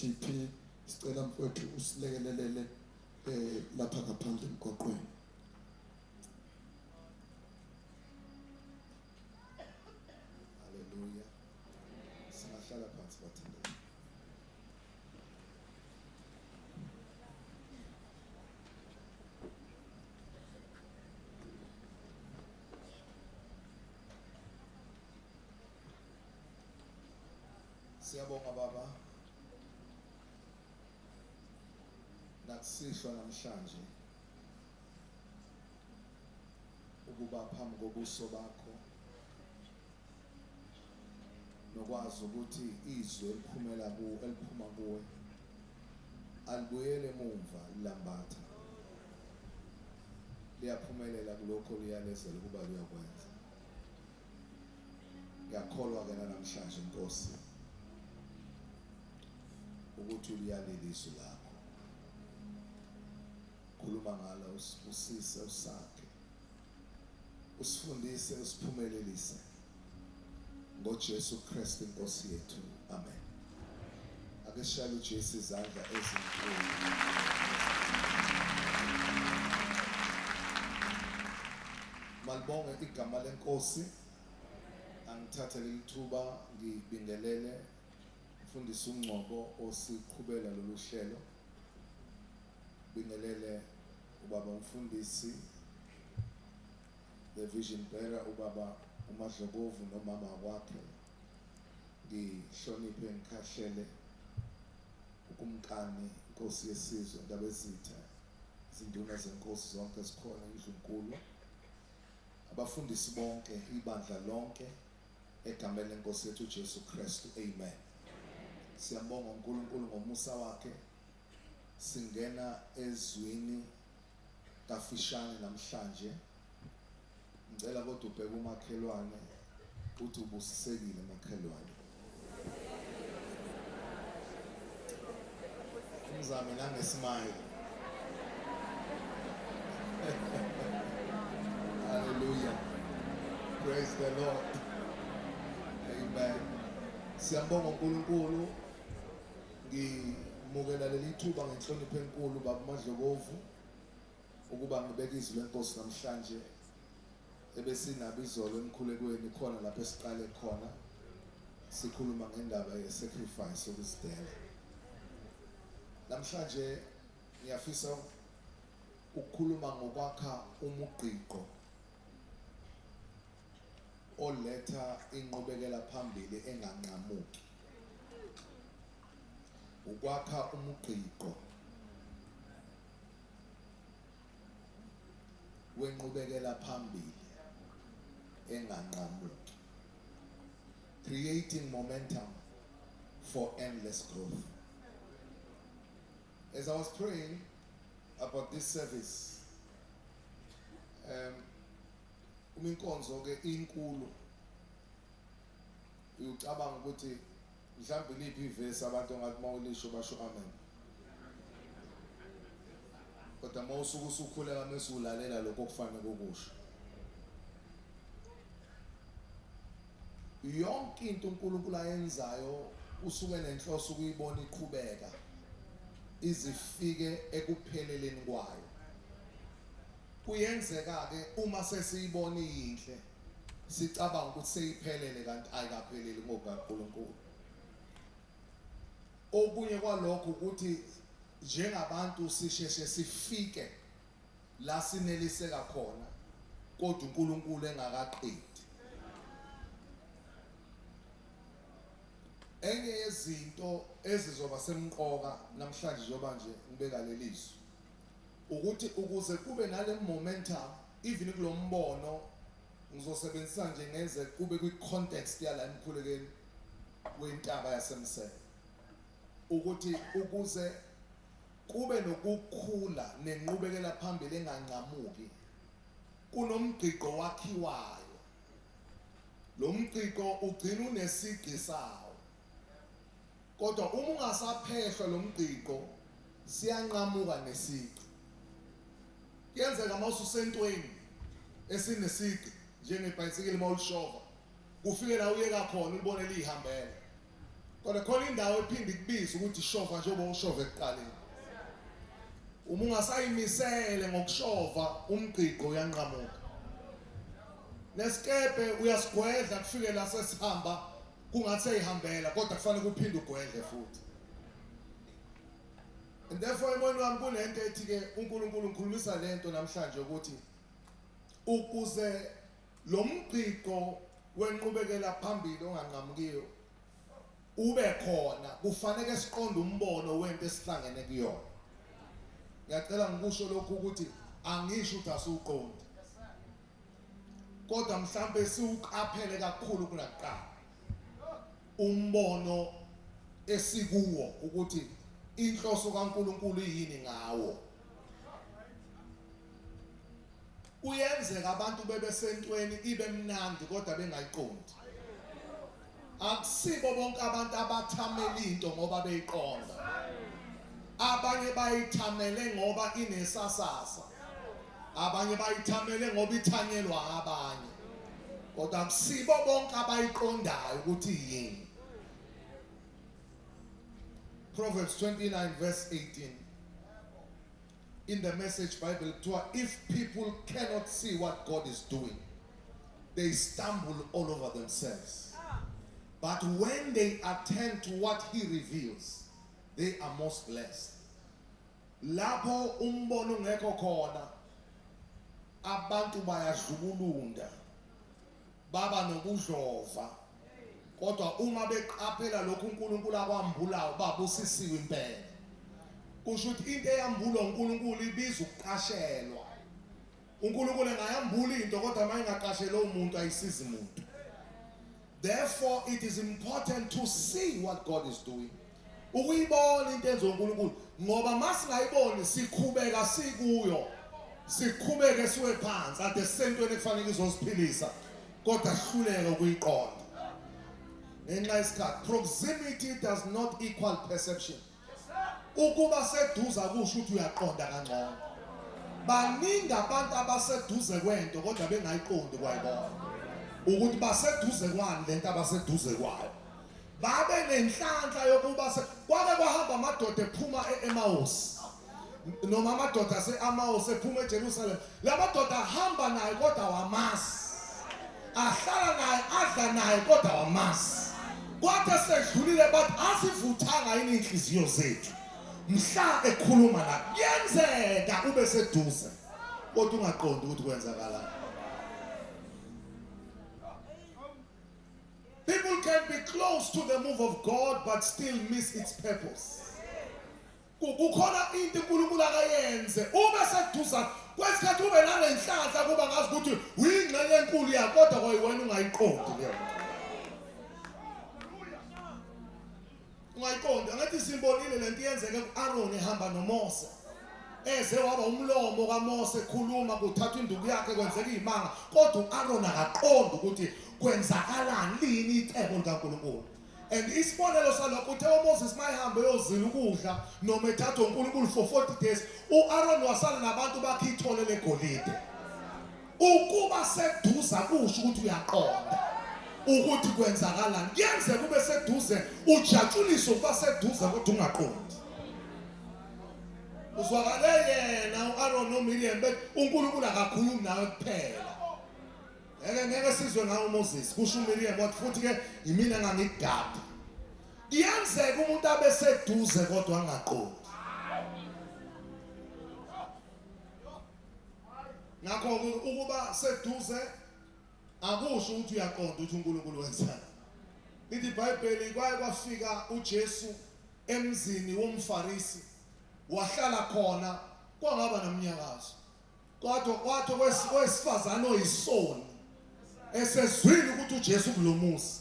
GP sicela mfowethu usilekelelele lapha ngaphandle emgoqweni. Haleluya. Singahlala phansi bathandani. Siyabonga baba. Nakusishwa namhlanje ukuba phambi kobuso bakho nokwazi ukuthi izwi eliphuma kuwe alibuyele emuva lilambatha liyaphumelela kulokho liyalezela ukuba liyakwenza. Ngiyakholwa ke namhlanje Nkosi ukuthi uliyaleli izwi lakho. Khuluma ngala usise usakhe usifundise usiphumelelise ngoJesu Kristu Inkosi yethu. Amen. Ake sishayele uJesu izandla ezinkulu. Malibonge igama leNkosi. Angithathe lithuba ngibingelele mfundisi uNgcobo osiqhubela lolu hlelo. Bingelele ubaba umfundisi the vision bearer ubaba uMadlokovu nomama wakhe. Ngihloniphe ngikhahlele ukumkani Inkosi yesizwe Ndabezitha, izinduna zenkosi zonke zikhona eNdlunkulu, abafundisi bonke, ibandla lonke egameni leNkosi yethu uJesu Kristu. Amen. Siyambonga uNkulunkulu ngomusa wakhe. Singena ezwini kafishane namhlanje. Ngicela kodwa ubheke umakhelwane uthi ubusisekile makhelwane. Umzame nangesmile. Hallelujah. Praise the Lord. Amen. Siyambonga uNkulunkulu. Ngimukela leli thuba ngenhlonipho enkulu baba Madlokovu ukuba ngibeke izwi leNkosi namhlanje ebesinabo izolo emkhulekweni khona lapho esiqale khona sikhuluma ngendaba ye-sacrifice okusidela. Namhlanje ngiyafisa ukukhuluma ngokwakha umugqiqo oletha inqubekela phambili enganqamuki. Ukwakha umugqiqo wenqubekela phambili enganqamuki. Creating momentum for endless growth. As I was praying about this service, uminkonzo ke inkulu uyucabanga ukuthi mhlawumbe liphi ivesi abantu ngathi mawulisho basho amen. Kodwa mawusuka usukhuleka mase ulalela lokho okufanele kokusho. Yonke into uNkulunkulu ayenzayo usuke nenhloso ukuyibona iqhubeka izifike ekupheleleni kwayo. Kuyenzeka ke uma sesiyibona iyinhle sicabanga ukuthi seyiphelele kanti ayikapheleli ngoba uNkulunkulu. Okunye kwalokho ukuthi njengabantu sisheshe sifike la sineliseka khona kodwa uNkulunkulu engakaqedi. Enye yezinto ezizoba semqoka namhlanje njengoba nje ngibeka lelizwi ukuthi ukuze kube nale momentum even kulombono ngizosebenzisa nje ngenze kube kwi-context yala emkhulekeni wentaba yasemsele ukuthi ukuze kube nokukhula nenqubekela phambili enganqamuki kunomgqiqo wakhiwayo. Lo mgqiqo ugcina unesigqi sawo. Kodwa uma ungasaphehlwa lo mgqiqo siyanqamuka nesigqi. Kuyenzeka mawususentweni esinesigqi njengebhayisikili mawulishova ufike la uyeka khona ulibone lihambela kodwa khona indawo ephinde kubiza ukuthi shova njengoba ushova ekuqaleni. Uma ungasayimisele ngokushova umgqiqo uyanqamuka. Nesikepe uyasigwedla kufike la sesihamba kungathi eyihambela kodwa kufanele uphinde ugwedle futhi. And therefore emoyeni wami kunento ethi ke uNkulunkulu ngikhulumisa lento namhlanje ukuthi ukuze lo mgqiqo wenqubekela phambili onganqamukiyo ube khona kufanele siqonde umbono wento esihlangene kuyona. Ngiyacela ngikusho lokhu ukuthi angisho ukuthi asuqondi. Kodwa mhlambe siuqaphele kakhulu kunakuqala. Umbono esikuwo ukuthi inhloso kaNkulunkulu yini ngawo. Uyenzeka abantu bebesentweni ibe mnandi kodwa bengayiqondi. Akusibo bonke abantu abathamela into ngoba beyiqonda. Abanye bayithamele ngoba inesasasa. Abanye bayithamele ngoba ithanyelwa abanye. Kodwa akusibo bonke abayiqondayo ukuthi yini. Proverbs 29 verse 18. In the Message Bible, if people cannot see what God is doing, they stumble all over themselves. But when they attend to what He reveals, they are most blessed. Lapho umbono ngekho khona, abantu bayadlubulunda, baba nokudlova. Kodwa uma beqaphela lokhu uNkulunkulu akwambulayo babusisiwe impela. Kusho ukuthi into eyambulwa uNkulunkulu ibiza ukuqashelwa. uNkulunkulu engayambula into kodwa manje ngaqashela umuntu ayisizi umuntu. Therefore it is important to see what God is doing. Ukuyibona into enzo uNkulunkulu ngoba masingayiboni sikhubeka sikuyo. Sikhubeke siwe phansi ade sentweni ekufanele izosiphilisa kodwa sihluleke ukuyiqonda. Ngenxa yesikhathi proximity does not equal perception. Ukuba seduze kusho ukuthi uyaqonda kangcono. Baningi abantu abaseduze kwento kodwa bengayiqondi kwayibona. Ukuthi baseduze kwani lento abaseduze kwayo. Babe nenhlanhla yokuba kwake kwahamba amadoda ephuma eEmmaus. Noma amadoda aseEmmaus ephuma eJerusalem. Lamadoda ahamba naye kodwa wamasi. Ahlala naye adla naye kodwa wamasi. Kwathi sedlulile bathi asivuthanga yini inhliziyo zethu. Mhla ekhuluma la kuyenzeka ube seduze kodwa ungaqondi ukuthi kwenzakalani. People can be close to the move of God but still miss its purpose. Kukhona into uNkulunkulu akayenze ube seduza kwesikhathi ube nalenhlanhla kuba ngazi ukuthi uyingxenye enkulu yakho kodwa kwayiwena ungayiqondi leyo. Ungayiqondi ngathi simbonile lento yenzeke kuAaron ehamba noMose. Eze waba umlomo kaMose ekhuluma kuthatha induku yakhe kwenzeka izimanga kodwa uAaron akaqondi ukuthi kwenzakalani lini icebo likaNkulunkulu. And isibonelo salokho uthe uMoses mayihamba yozila ukudla noma ethatha uNkulunkulu for 40 days uAaron wasala nabantu bakhe ithole legolide. Ukuba seduza kusho ukuthi uyaqonda ukuthi kwenzakalani. Kuyenze kube seduze ujatshulise ukuba seduze kodwa ungaqondi. Uzwakale yena uAaron noMiriam bethi uNkulunkulu akakhulumi nawe kuphela. Ngeke sizwe ngawo uMoses kusho uMiriam wathi futhi ke yimina ngangigada. Kuyenzeka umuntu abe seduze kodwa angaqondi. Ngakho ukuba seduze akusho ukuthi uyaqonda ukuthi uNkulunkulu wenzani. Lithi iBhayibheli kwaye kwafika uJesu emzini womFarisi wahlala khona kwangaba nomnyakazo. Kwathi wesifazane oyisoni esezwile ukuthi uJesu kulomuzi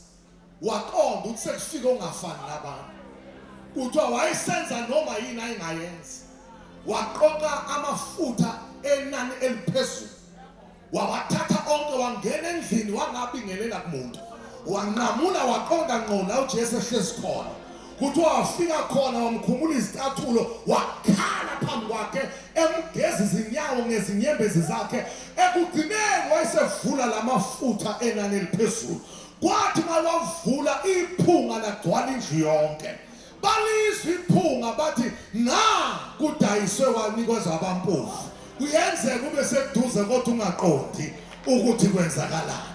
waqonda ukuthi sekufika ongafani nabantu. Kuthiwa wayesenza noma yini ayingayenzi. Waqoqa amafutha enani eliphezulu. Wawathatha onke wangena endlini wangabingelela kumuntu. Wanqamula waqonda ngqo la uJesu ehlezi khona. Kuthiwa wafika khona wamkhumula izicathulo wakhala phambi kwakhe emgeza izinyawo ngezinyembezi zakhe. Ekugcineni wayesevula lamafutha enani eliphezulu. kwathi mawavula iphunga lagcwala indlu yonke balizwa iphunga bathi na kudayiswe wanikezwa abampofu kuyenzeka kube seduze kodwa ungaqondi ukuthi kwenzakalani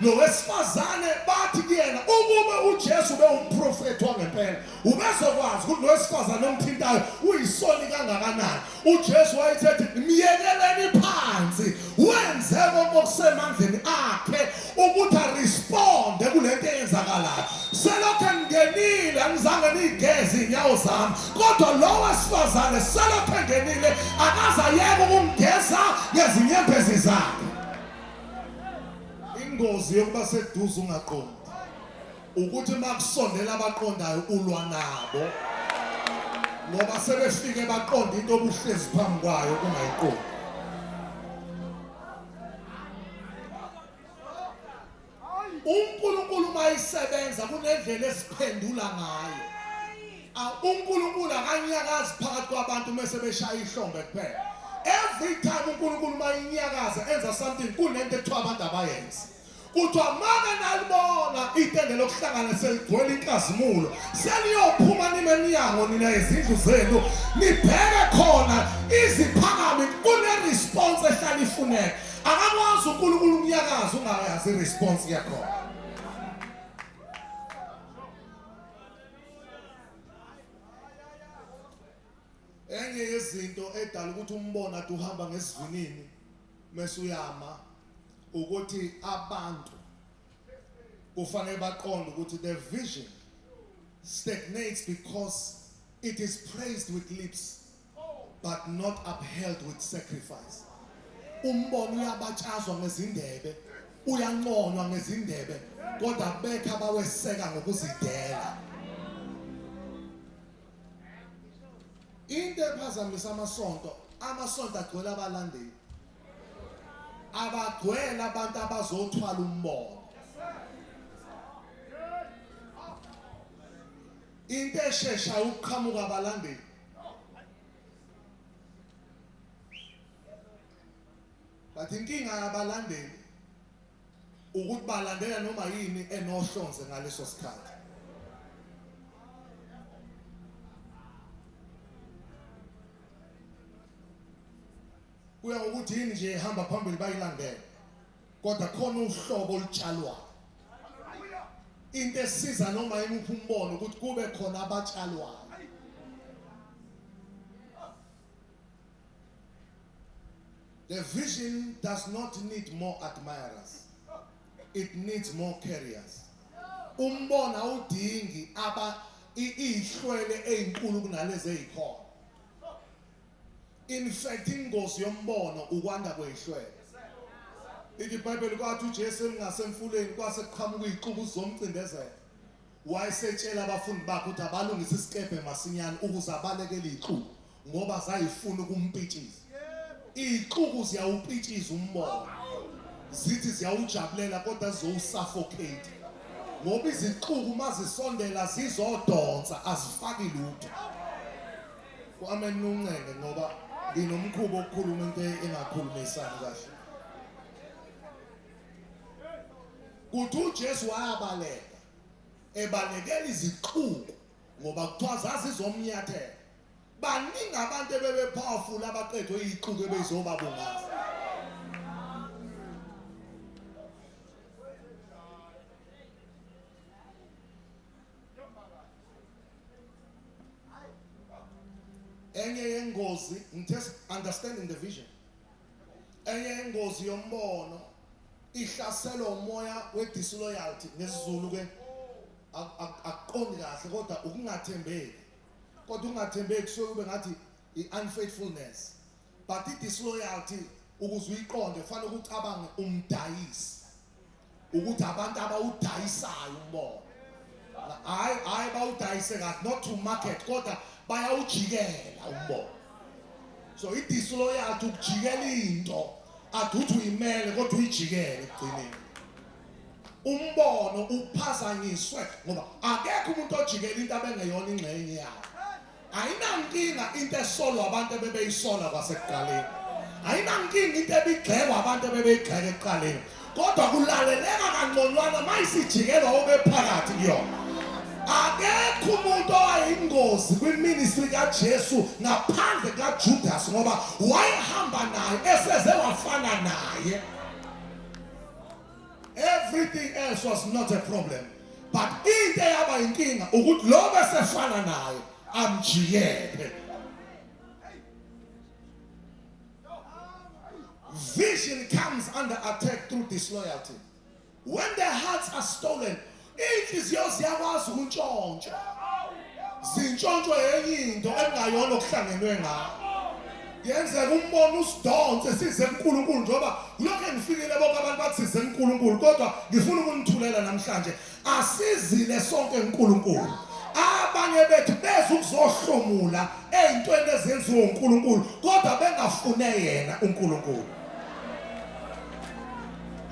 lo wesifazane bathi kuyena ukube uJesu ube umprofeti wangempela ubezokwazi ukuthi lo wesifazane omthintayo uyisoni kangakanani uJesu wayethi miyekeleni phansi wenze okusemandleni akhe ukuthi aresponde kulento eyenzakalayo selokho ngenile angizange nigeze inyawo zami kodwa lo wesifazane selokho ngenile akaza yebo ukungeza ngezinyembezi zakhe ingozi yokuba seduze ungaqondi ukuthi makusondela abaqondayo ulwa nabo ngoba sebefike baqonda into obuhlezi phambi kwayo kungayiqondi uNkulunkulu mayisebenza kunendlela esiphendula ngayo uNkulunkulu akanyakazi phakathi kwabantu mase beshaya ihlombe kuphela every time uNkulunkulu mayinyakaza enza something kunento ekuthiwa abantu abayenzi kuthiwa make nalibona itende lokuhlangana seligcwele inkazimulo seliyophuma nimenyango nina izindlu zenu nibheke khona iziphakami kune-response ehlala ifuneka akakwazi uNkulunkulu umnyakazi ungayazi i-response yakhona enye yezinto edala ukuthi umbone athi uhamba ngesivinini mase uyama ukuthi abantu kufanele baqonde ukuthi the vision stagnates because it is praised with lips but not upheld with sacrifice umbono uyabatshazwa ngezindebe uyanqonywa ngezindebe kodwa bekha baweseka ngokuzidela into ephazamisa amasonto agcwele abalandeli abagcwele abantu abazothwala umbono into eshesha ukuqhamuka abalandeli bathi inkinga yabalandeli ukuthi balandela noma yini enohlonze ngaleso sikhathi kuya ukuthi yini nje ehamba phambili bayilandela kodwa khona uhlobo olutshalwayo into esiza noma yimuphi umbono ukuthi kube khona abatshalwayo the vision does not need more admirers it needs more carriers umbono awudingi ihlwele ezinkulu kunalezi ezikhona in fact ingozi yombono ukwanda kwehlwele ithi iBhayibheli kwathi uJesu engasemfuleni kwasekuqhamuka iziqubu zomcindezelo wayesetshela abafundi bakhe ukuthi abalungise isikebhe masinyane ukuze abalekele iziqubu ngoba zayifuna ukumpitshisa iziqubu ziyawupitshisa umbono zithi ziyawujabulela kodwa zizowusuffocate ngoba iziqubu mazisondela zizodonsa azifaki lutho kuamen nuncenge ngoba nginomkhubo okukhuluma into engakhulumisani kahle kuthi uJesu wayabaleka ebalekela iziqubu ngoba kuthiwa zazizomnyathela baningi abantu bebe powerful abaqedwe iziqubu ebezobabungaza enye yengozi ngithe understanding the vision enye yengozi yombono ihlasela umoya we-disloyalty ngesizulu ke akuqondi kahle kodwa ukungathembeki kodwa ungathembeki kusuke kube ngathi i-unfaithfulness but i-disloyalty ukuze uyiqonde kufanele ukucabange umdayisi ukuthi abantu abawudayisayo umbono hayi bawudayise kahle not to market kodwa bayawujikela umbono so i-disloyalty ukujikela into aduthi uyimele kodwa uyijikele ekugcineni umbono uphazanyiswe ngoba akekho umuntu ojikela into abengeyona ingxenye yayo ayinankinga into esolwa abantu ebebeyisola kwasekuqaleni ayinankinga into ebigxekwa abantu ebebeyigxeka ekuqaleni kodwa kulaleleka kangconywana mayisijikela obephakathi kuyona. Akekho umuntu owayingozi kwiministry kaJesu ngaphandle kaJudas ngoba wayehamba naye eseze wafana naye. Everything else was not a problem. But into yaba inkinga ukuthi lo besefana naye amjiyele. Vision comes under attack through disloyalty. When their hearts are stolen, inhliziyo ziyakwazi ukuntshontsha. Zintshontsho yenye into engayona okuhlangenwe ngayo. Yenzeka umbono usidonse size kuNkulunkulu njoba lokho engifikile bonke abantu bathi size kuNkulunkulu kodwa ngifuna ukunithulela namhlanje asizile sonke kuNkulunkulu. Abanye bethu beza ukuzohlomula ezintweni ezenziwa uNkulunkulu kodwa bengafune yena uNkulunkulu.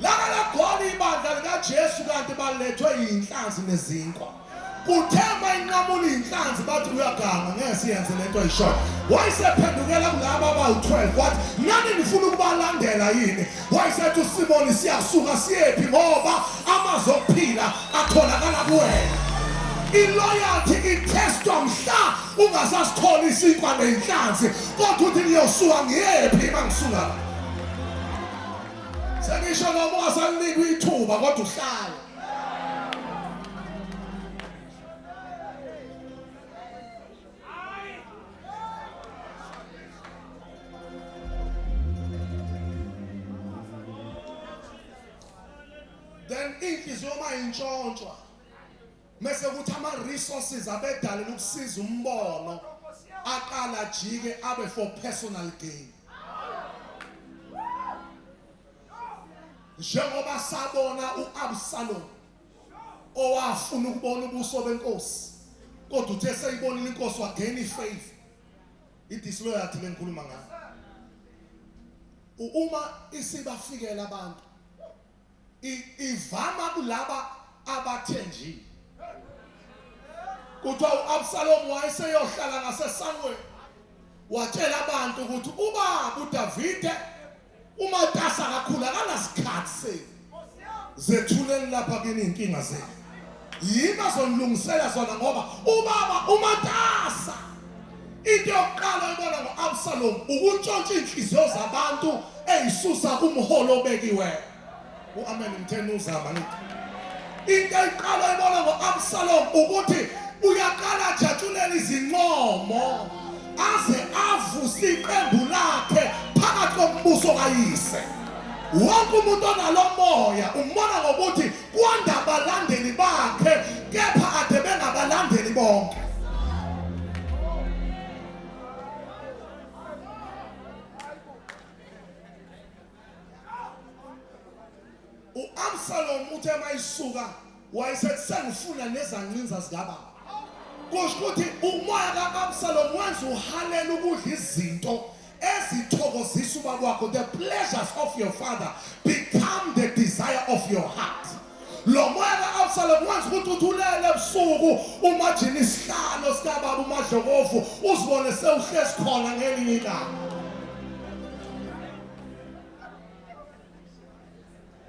Laka khona ibandla likaJesu kanti balethwe inhlanzi nezinkwa. Kuthema inqamula inhlanzi bathi uyaganga ngeke siyenze lento ayishoyo. Wayesephendukela kulabo abawu12 wathi nani nifuna ukubalandela yini? Wayesethi uSimoni siyasuka siyephi ngoba amazwi okuphila atholakala kuwena. Iloyalty itestwa mhla ungasasithola isinkwa nenhlanzi kodwa uthi niyosuka ngiyephi mangisuka. Sengisho noma ungasanikwa ithuba kodwa uhlala. Then inhliziyo mayintshontshwa mase kuthi ama resources abedalela ukusiza umbono aqala jike abe for personal gain. Njengoba sabona uAbsalom owafuna ukubona ubuso benkosi kodwa uthe seyibonile inkosi wagain ifaith. Idisloyalty lengikhuluma ngayo. Uma isibafikela abantu ivama kulaba abathenjile. Kuthiwa uAbsalom wayeseyohlala ngaseSamuel watshela abantu ukuthi ubaba uDavide umatasa kakhulu akanasikhathi senu. Zethuleni lapha kini inkinga zenu. Yima zonilungisela zona ngoba ubaba umatasa. Into yokuqala ebona ngoAbsalom ukuntshontsha inhliziyo zabantu eyisusa kumholo obekiwe. Amen ngithena uzama nithi. Into eqala ebona ngoAbsalom ukuthi uyaqala ajatshulela izinqomo aze avuse iqembu lakhe phakathi kombuso kayise. Wonke umuntu onalo moya umbona ngokuthi kwanda abalandeli bakhe kepha ade bengabalandeli bonke. uAbsalom uthe mayisuka wayesethi sengifuna nezancinza zikababa. Kusho ukuthi umoya kaAbsalom wenza uhalela ukudla izinto ezithokozisa ubaba wakho. The pleasures of your father become the desire of your heart. Lo moya kaAbsalom wenza ukuthi uthulele ebusuku umajini isihlalo sikababa uMadlokovu uzibone sewuhlezi khona ngelinye ilanga.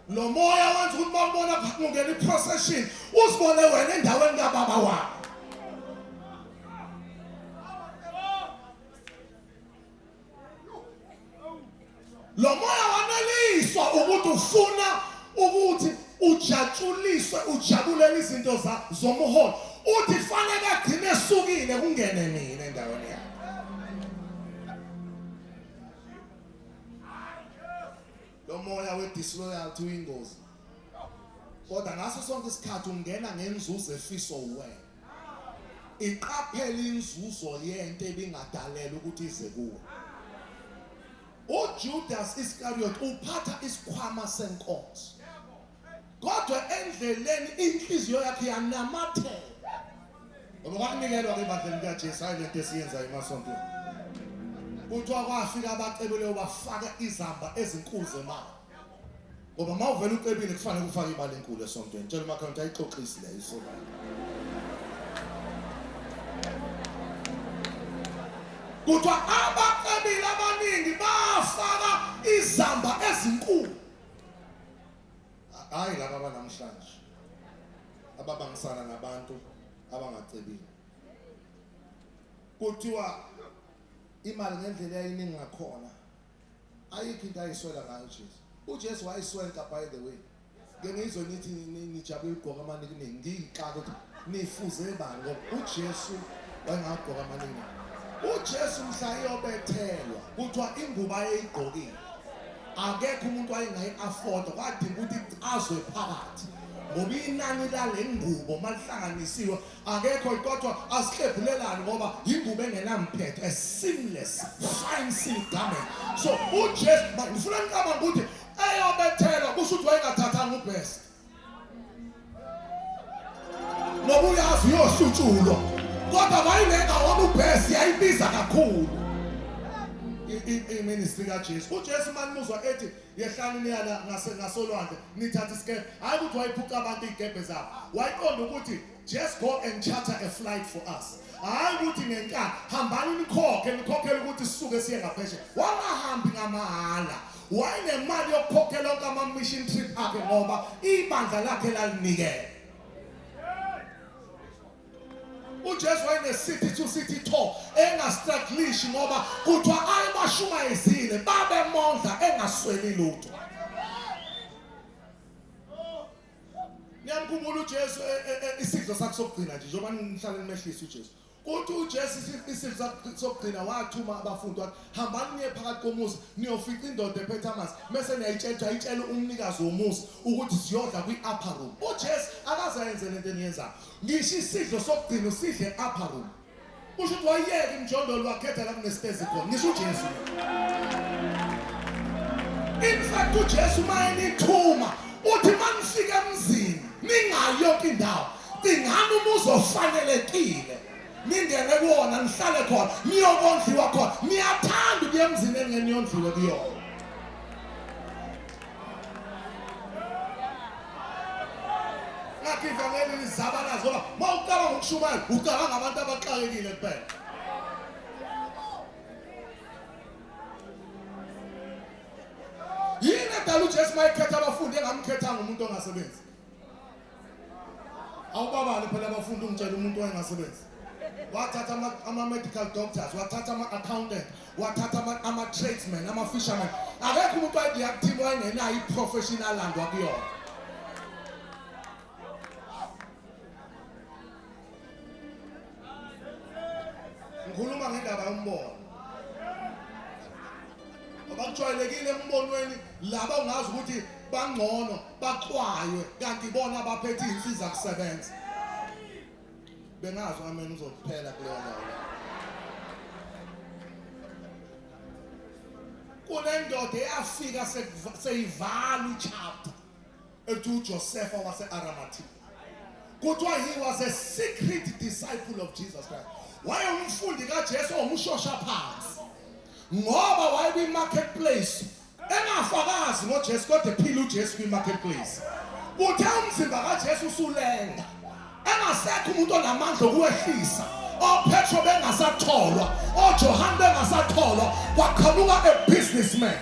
Lo moya wenza ukuthi mawubona kungena iprocession uzibone wena endaweni kababa wakho. Lo moya waneliswa ukuthi ufuna ukuthi ujatshuliswe ujabulele izinto zomholo. Uthi fanele agcine esukile kungene mina endaweni yakhe. Lo moya wedisloyalty uyingozi. Kodwa ngaso sonke isikhathi ungena ngenzuzo efiso wena. Iqaphela inzuzo yento ebingadalelwa ukuthi ize kuwe. uJudas Iscariot uphatha isikhwama senkosi. Kodwa endleleni inhliziyo yakhe yanamathela. Ngoba kwanikelwa ke bandla likaJesu ayilento esiyenzayo emasonto. Kuthiwa kwafika abacebule bafaka izamba ezinkulu zemali. Ngoba mawuvela ucebile kufanele ufake imali enkulu esontweni. Tshela umakhonto ayixoxisi le isonto. Kuthiwa abacebile abaningi bafaka izamba ezinkulu. hayi laba banamhlanje ababangisana nabantu abangacebile. Kuthiwa imali ngendlela eyiningi ngakhona ayikho into ayiswela ngayo uJesu. uJesu wayiswela by the way. Ngengizwe nithi nijabule ugqoka amaningi ngiyixaka ukuthi nifuze bani ngoba uJesu wayengagqoka amaningi. uJesu mhla eyobethelwa kuthiwa ingubo ayeyigqokile akekho umuntu ayengayi-afford kwadinga ukuthi azwe phakathi ngoba inani lale ngubo malihlanganisiwe akekho kodwa asihlebhulelane ngoba ingubo engenamphetho a seamless fine silk garment. So uJesu ngifuna ngicabanga ukuthi eyobethelwa kusho ukuthi wayengathathanga ubest ngoba uyazi uyohlutshulwa kodwa wayengeka wona ubest yayibiza kakhulu iministry kaJesu. uJesu manimuzwa ethi yehlani niyala ngasolwandle nithatha isikebhe hayi ukuthi wayiphuca abantu iy'kebhe zabo wayiqonda ukuthi just go and charter a flight for us hayi ukuthi ngenkani hambani nikhokhele ukuthi sisuke siye ngaphesheya. Wangahambi ngamahhala wayenemali yokukhokhela onke ama-mission trip akhe ngoba ibandla lakhe lalinikele. uJesu wayene-city to city tour engastraglishi ngoba kuthiwa ayebashumayezile babemondla engasweli lutho. Niyamkhumbula uJesu isidlo sakhe sokugcina nje njengoba nihlale nimehlisa uJesu. Kuthi uJesu isidlo sakhe sokugcina wathuma abafundi wathi hambani niye phakathi komuzi niyofica indoda ephethe amanzi bese niyayitshela umnikazi womuzi ukuthi siyodla kwi-upper room. uJesu akaze ayenze lento eniyenzayo. Ngisho isidlo sokugcina usidle e-upper room. Kusho ukuthi wayeka imjondolo wakhetha la kunestezi khona. Ngisho uJesu. In fact uJesu mayenithuma uthi manifika emzini ningayi yonke indawo dingani umuzi ofanelekile ningene kuwona nihlale khona niyokondliwa khona. Niyathanda ukuya emzini engeniyondliwe kuyona. Ngathi ivangeli lizabalaza ngoba ma ucabanga ukushumayela ucabanga abantu abaxakekile kuphela. Yini edala uJesu mayekhetha abafundi engamkhethanga umuntu ongasebenzi? Awubabali phela abafundi ungitshela umuntu oyengasebenzi. Wathatha ama-medical doctors, wathatha ama-accountant, wathatha ama-tradesmen, ama-fishermen. Akekho umuntu wayedeactive wayengenayo i-professional land wakuyona. Ngikhuluma ngendaba yombono. Ngoba kujwayelekile embonweni laba ungazi ukuthi bangcono baxwaywe kanti bona abaphethe izinsiza kusebenza. Bengazi amen uzokuphela kuleyo ndawo. Kunendoda eyafika seyivala ichapter ethi uJosepha wase-Arimathea. Kuthiwa he was a secret disciple of Jesus Christ. Wayengumfundi kaJesu omushosha phansi ngoba wayekwi-marketplace engafakazi ngoJesu kodwa ephila uJesu kwi-marketplace. Kuthe umzimba kaJesu usulenga engasekho umuntu onamandla okuwehlisa. oPetro bengasatholwa, oJohane bengasatholwa, kwaqhamuka a-businessman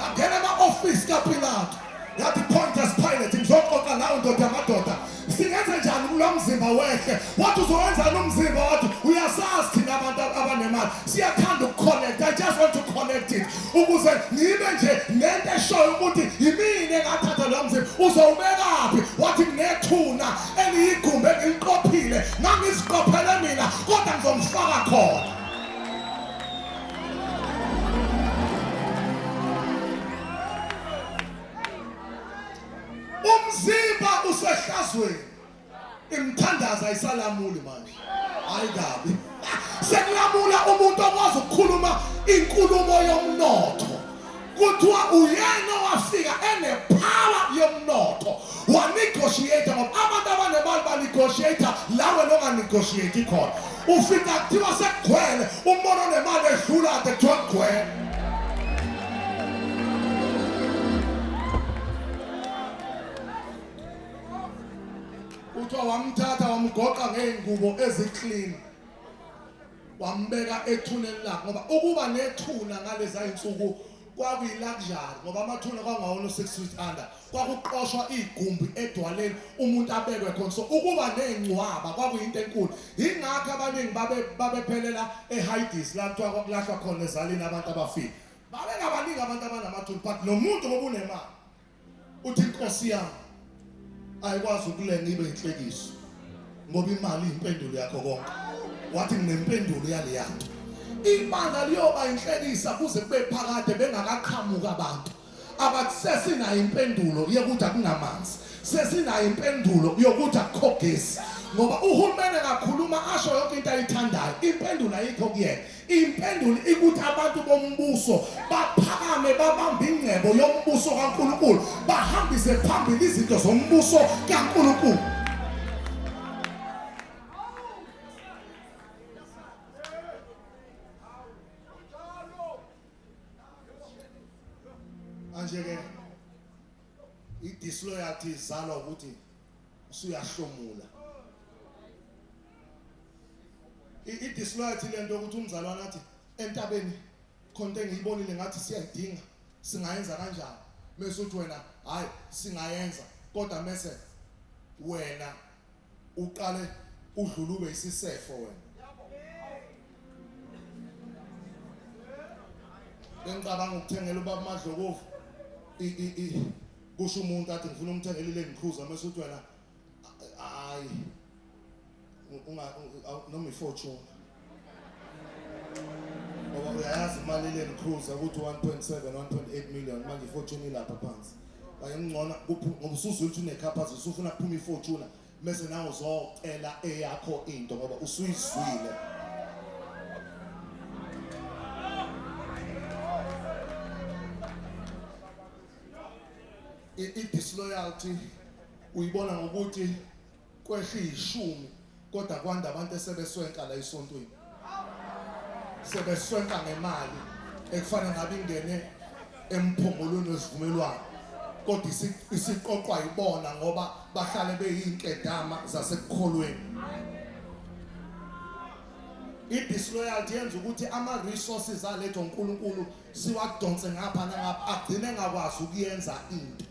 angena ema-office kaPilato yathi Pontius Pilate ngizoxoxa nawe ndoda yamadoda singenze njani kulo mzimba wehle. Wathi uzowenza nomzimba wathi uyasazi thina abantu abanemali siyathanda ukuconnect. I just want to connect it ukuze ngibe nje nento eshoyo ukuthi yimini engathatha lo mzimba. Uzowubekaphi? Wathi kunethuna eliyigumbe engiliqophile nangiziqophele mina kodwa ngizomfaka khona. Umzimba usehlazweni imthandazo ayisalamuli manje hayi kabi sekulamula umuntu okwazi ukukhuluma inkulumo yomnotho. Kuthiwa uyena wafika enepower yomnotho wanegotiate ngoba abantu abanemali banegotiate lawe longanegotiate khona. Ufika kuthiwa sekugcwele umuntu onemali edlula ade kuthiwa kugcwele. Kuthiwa wamthatha wamgoqa ngey'ngubo eziclean wambeka ethuneni lakhe ngoba ukuba nethuna ngalezi zinsuku kwakuyiluxury ngoba amathuna kwangawona 6 feet under kwakuqoshwa igumbi edwaleni umuntu abekwe khona so ukuba nezingcwaba kwakuyinto enkulu ingakho abaningi babephelela eHides la kuthiwa kwakulahlwa khona ezalini abantu abafile babengabaningi abantu abanamathuna but lo muntu ngoba unemali uthi inkosi yami ayikwazi ukulenga ibe inhlekiso ngoba imali impendulo yakho konke wathi nginempendulo yale yanto ibandla liyoba inhlekisa kuze kube phakade bengakaqhamuka abantu abathi sesinayo impendulo yokuthi akunamanzi sesinayo impendulo yokuthi akukho gesi ngoba uhulumeni ngakhuluma asho yonke into ayithandayo impendulo ayikho kuyena impendulo ikuthi abantu bombuso baphakame babambe ingcebo yombuso kaNkulunkulu bahambise phambili izinto zombuso kaNkulunkulu Anjeke i-disloyalty izalwa ukuthi usuyahlomula i-disloyalty lento ukuthi umzalwane athi entabeni khonto engiyibonile ngathi siyayidinga singayenza kanjani mase uthi wena hayi singayenza kodwa mase wena uqale udlulube isisefo wena bengicabanga ukuthengela ubaba Madlokovu kusho umuntu athi ngifuna umthengele ile Cruiser mase uthi wena hayi noma ifortune ngoba uyayazi imali ile Cruiser ukuthi 1.7 1.8 million manje ifortune ilapha phansi bayengcona ngoba usuzwe ukuthi unekhapazi usufuna kuphuma ifortune mase nawe uzocela eyakho into ngoba usuyizwile i-disloyalty uyibona ngokuthi kwehla 10 kodwa kwanda abantu esebeswenka la esontweni sebeswenka ngemali ekufana ngabe ingene emphongolweni wesivumelwano kodwa isiqoqwa ibona ngoba bahlale beyinkedama zasekukholweni i-disloyalty yenza ukuthi ama-resources aletho uNkulunkulu siwadonse ngapha nangapha agcine engakwazi ukuyenza into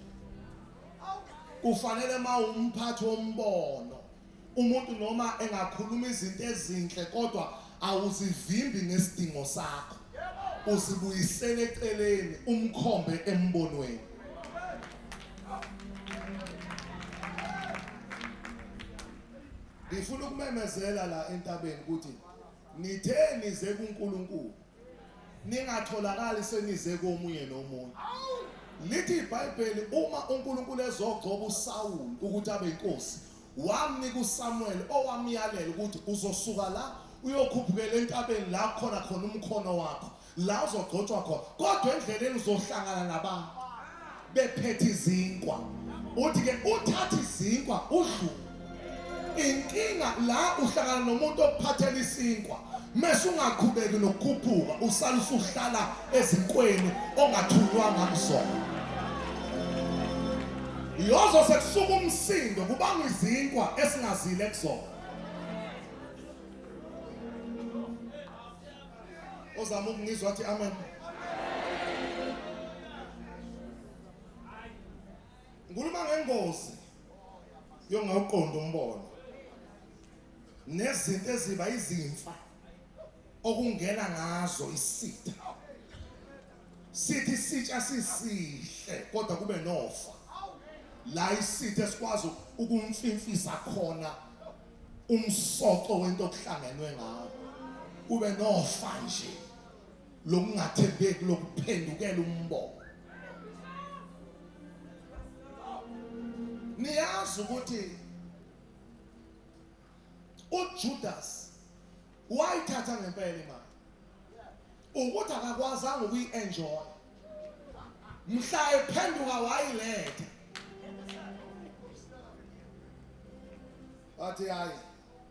kufanele mawumphathi wombono umuntu noma engakhuluma izinto ezinhle kodwa awuzivimbi ngesidingo sakho uzibuyisele eceleni umkhombe embonweni ngifuna ukumemezela la entabeni ukuthi nithe nize kuNkulunkulu ningatholakali senize komunye nomunye lithi iBhayibheli uma uNkulunkulu ezogcoba uSawuli ukuthi abe inkosi wamnika uSamuel owamyalela ukuthi uzosuka la uyokhuphukela entabeni la khona umkhono wakho la uzogcotshwa khona kodwa endleleni uzohlangana nabantu bephethe izinkwa uthi ke uthatha izinkwa udlule inkinga la uhlangana nomuntu ophathela isinkwa mase ungaqhubeki nokukhuphuka usala usuhlala ezinkweni ongathulwanga kusona yozo sekusuka umsindo kubanga izinkwa esingazile kusona ozama ukungizwa athi amen nguluma ngengozi yongawuqonda umbono nezinto eziba izimfa okungena ngazo isitha sithi sitsha sisihle kodwa kube nofa la isitha esikwazi ukumfimfisa khona umsoco wento okuhlangenwe ngawo kube nofa nje lokungathembeki lokuphendukela umbono niyazi ukuthi uJudas wayithatha ngempela imali ukuthi akakwazanga ukuyi-enjoy mhla ephenduka wayiletha wathi hayi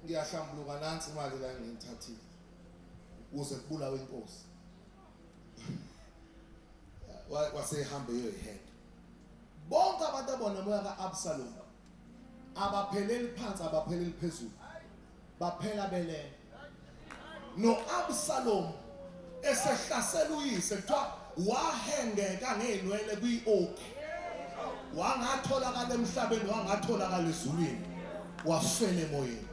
ngiyahlambuluka nansi imali la ngiyithathile ukuze kubulawe inkosi wasehambe yoyihead bonke abantu abona moya kaAbsalom abapheleli phansi abapheleli phezulu baphela belele noAbsalom esehlasela uyise kuthiwa wahengeka ngeenwele kwi-oak, wangatholakala emhlabeni, wangatholakala ezulwini, wafela emoyeni.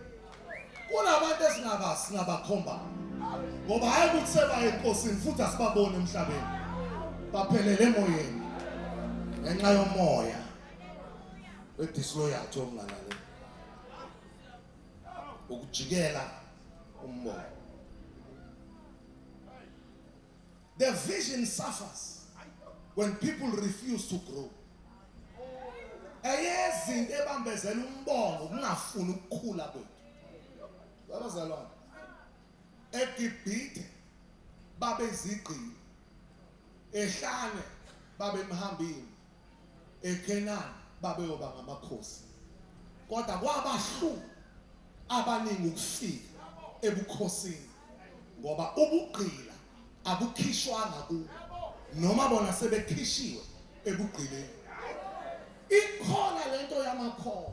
Kunabantu esingabakhomba ngoba hayi ukuthi sebaye enkosini futhi asibabone emhlabeni, baphelele emoyeni ngenxa yomoya wedisloyalty omnganale, ukujikela umoya. The vision suffers when people refuse to grow. Eyezinto ebambezela umbongo ukungafuni ukukhula kwethu. Babazalwane, eGibhithe babe izigqili, eHlane babe emhambini, eKenani babe yoba ngamakhosi. Kodwa kwabahlu abaningi ukufika ebukhosini ngoba ubugqila abukhishwanga kubo, noma bona sebekhishiwe ebugqileni. Ikhona lento yamakhono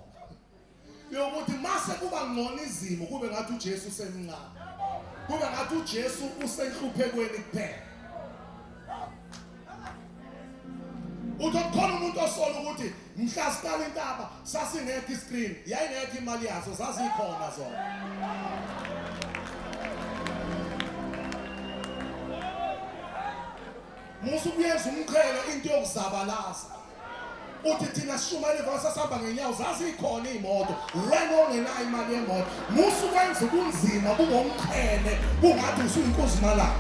yokuthi mase kuba ngcono izimo kube ngathi uJesu usemncane, kube ngathi uJesu usenhluphekweni kuphela. Uzokhona umuntu osola ukuthi mhla siqala intaba sasingekho iscreen, yayingekho imali yazo, zazikhona zona. Musu kuyenza umqhele into yokuzabalaza. Uthi thina sishumele vasasihamba ngenyawo, zazikhona imoto, wena ongenayo imali yemoto. Musu kwenza ubunzima bungomqhele, kungathi usuyinkosi malanga.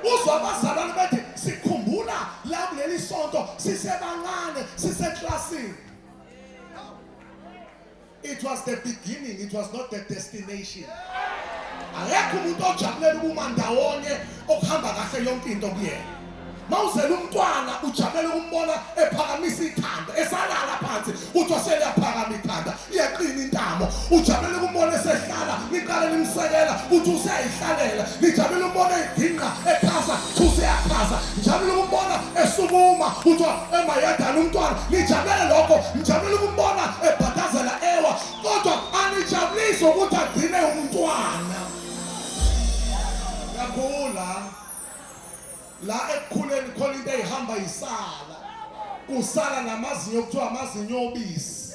Uzwa abazalwane bethi sikhumbula la kuleli sonto sisebancane siseklasini. It was the beginning, it was not the destination. Akekho umuntu ojabulela ukuma ndawonye okuhamba kahle yonke into kuyena. Mawuzela umntwana ujabulela ukumbona ephakamisa ikhanda, esalala phansi uthi waselaphakama ikhanda, iyaqina intamo. Ujabulela ukumbona esehlala, niqale nimsekela uthi useyihlalela. Nijabulela ukumbona edinqa ekhasa, uthi uyakhasa. Nijabulela ukumbona esukuma uthi emayadana umntwana. Nijabulela lokho, nijabulela ukumbona ebhadazela ewa. Kodwa anijabulisi ukuthi agcine umntwana. Yabula la ekukhuleni khona into ehamba isala, kusala namazinyo kuthiwa amazinyo obisi,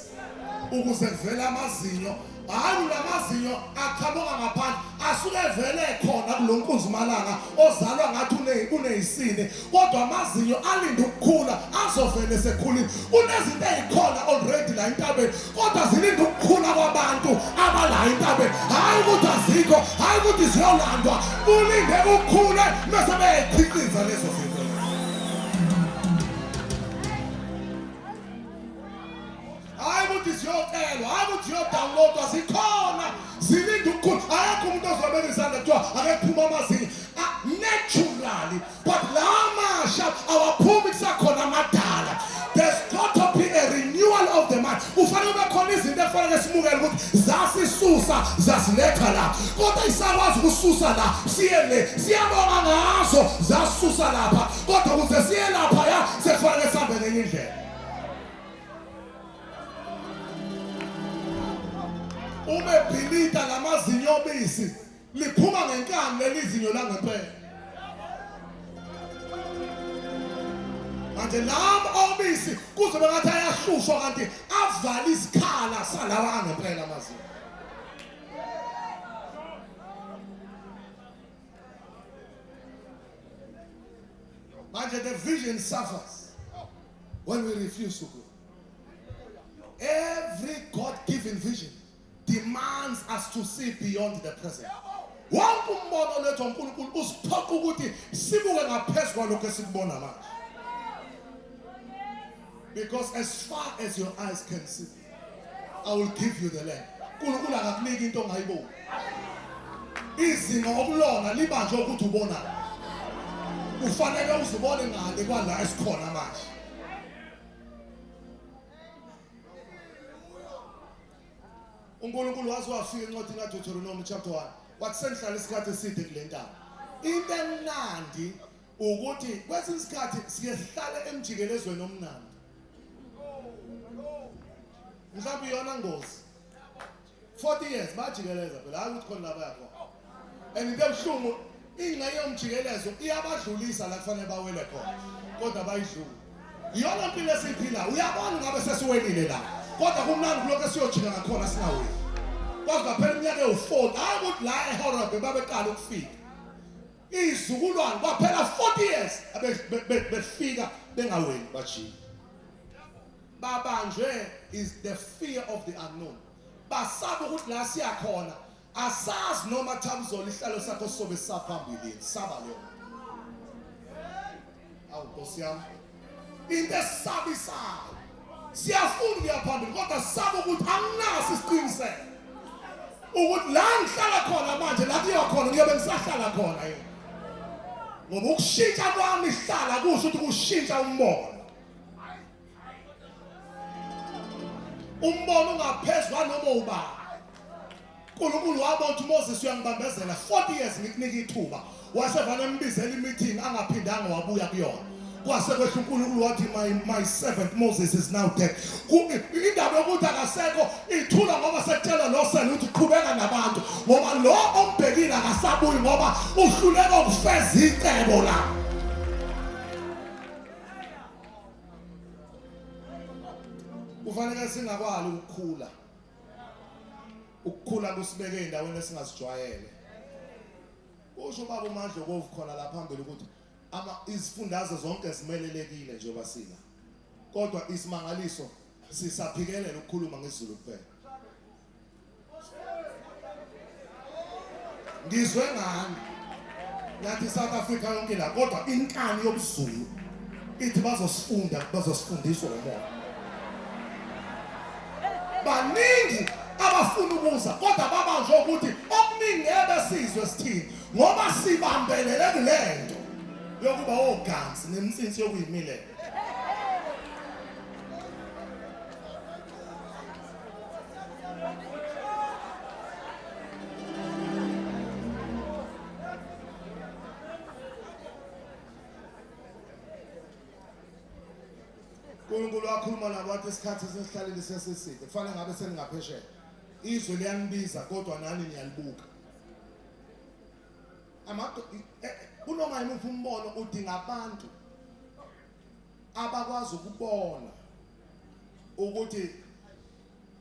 ukuze kuvele amazinyo. Hayi lamazinyo aqhamuka ngaphandle asuke vele khona kulonkunzimalanga ozalwa ngathi uneyisini, kodwa amazinyo alinda ukukhula azovele sekhulile. Kunezinto ezikhona already la entabeni, kodwa zilinda ukukhula kwabantu abala entabeni. Hayi ukuthi azikho, hayi ukuthi ziyolandwa, kulinde ukukhule bese beyiqhiqiza lezo zinto. Hayi ukuthi ziyocelwa, hayi ukuthi ziyodownloadwa, zikhona zilinda ukukhula. Ayekho umuntu ozobeka isandla kuthiwa akephuma amazinyo naturally, but la amasha awaphumi kusakhona amadala. There's got to be a renewal of the mind. Ufanele ube khona izinto efanele simukele ukuthi zasisusa zasiletha la, kodwa isakwazi ukususa la siye le, siyabonga ngazo zasisusa lapha, kodwa ukuze siye lapha ya sekufanele sihambe ngenye indlela. Ube bhilida lamazinyo obisi liphuma ngenkani lelizinyo langempela. Manje lami obisi kuzobe ngathi ayahlushwa kanti avala isikhala salawa angempela amazinyo. Manje the vision suffers when we refuse to grow. Every God-given vision demands us to see beyond the present. Wonke umbono lethu uNkulunkulu usiphoqa ukuthi sibuke ngaphezulu kwalokho esikubona manje. Because as far as your eyes can see, I will give you the land. uNkulunkulu akakunika into ongayiboni. Izinga okulona libanjwe ukuthi ubona. Ufanele uzibone ngale kwala esikhona manje. uNkulunkulu wazwafika encwadini kaDeuteronomy chapter 1. Wathi senhlala isikhathi eside kule ntaba. Into emnandi ukuthi kwesinye isikhathi siyehlala emjikelezweni omnandi. Mhlawumbe iyona ngozi. 40 years bajikeleza phela hayi ukuthi khona lapha yakho and into ebuhlungu ingxenye yomjikelezo iyabadlulisa la kufanele bawele khona kodwa bayidlula iyona impilo esiphila uyabona ngabe sesiwelile la kodwa kumnandi kuloko esiyojika ngakhona singaweli kodwa phela iminyaka ewu40 hayi ukuthi la eHoreb babeqala ukufika izizukulwane kwaphela 40 years befika bengaweli bajika babanjwe is the fear of the unknown basaba ukuthi la siyakhona asazi noma thamzolo ihlalo sakho sobe saphambili saba leyo awu Nkosi yami into esabisayo siyafuna ukuyaphambili kodwa saba ukuthi anginaso isiqiniseko ukuthi la ngihlala khona manje la kuyiwa khona ngiyobe ngisahlala khona yini ngoba ukushintsha kwami ihlala kusho ukuthi kushintsha umbono ungaphezwa noma uba uNkulunkulu wabona ukuthi Moses uyangibambezela 40 years ngikunika ithuba wasevana embizela imeeting angaphindanga wabuya kuyona kwase kwehla uNkulunkulu wathi my servant Moses is now dead indaba yokuthi akasekho ithula ngoba sekutshela noSen ukuthi qhubeka nabantu ngoba lo ombhekile akasabuyi ngoba uhluleka ukufeza icebo la kufanele singakwali ukukhula kusibeke endaweni esingazijwayele kusho baba uMandla kovukhona la phambili ukuthi izifundazwe zonke zimelelekile njengoba sila kodwa isimangaliso sisaphikelela ukukhuluma ngesiZulu kuphela ngizwe ngani nathi South Africa yonke la kodwa inkani yobuZulu ithi bazosifundiswa umoya baningi abafuna ukuza kodwa babanjwe ukuthi okuningi ebesizwe sithini ngoba sibambelele kulento yokuba ogansi nemtsinsi yokuyimilela uNkulunkulu wakhuluma nabo wathi isikhathi sesihlalile sesiside kufanele ngabe seningaphesheya izwe liyanibiza kodwa nani niyalibuka kunoma yimuphi umbono udinga abantu abakwazi ukubona ukuthi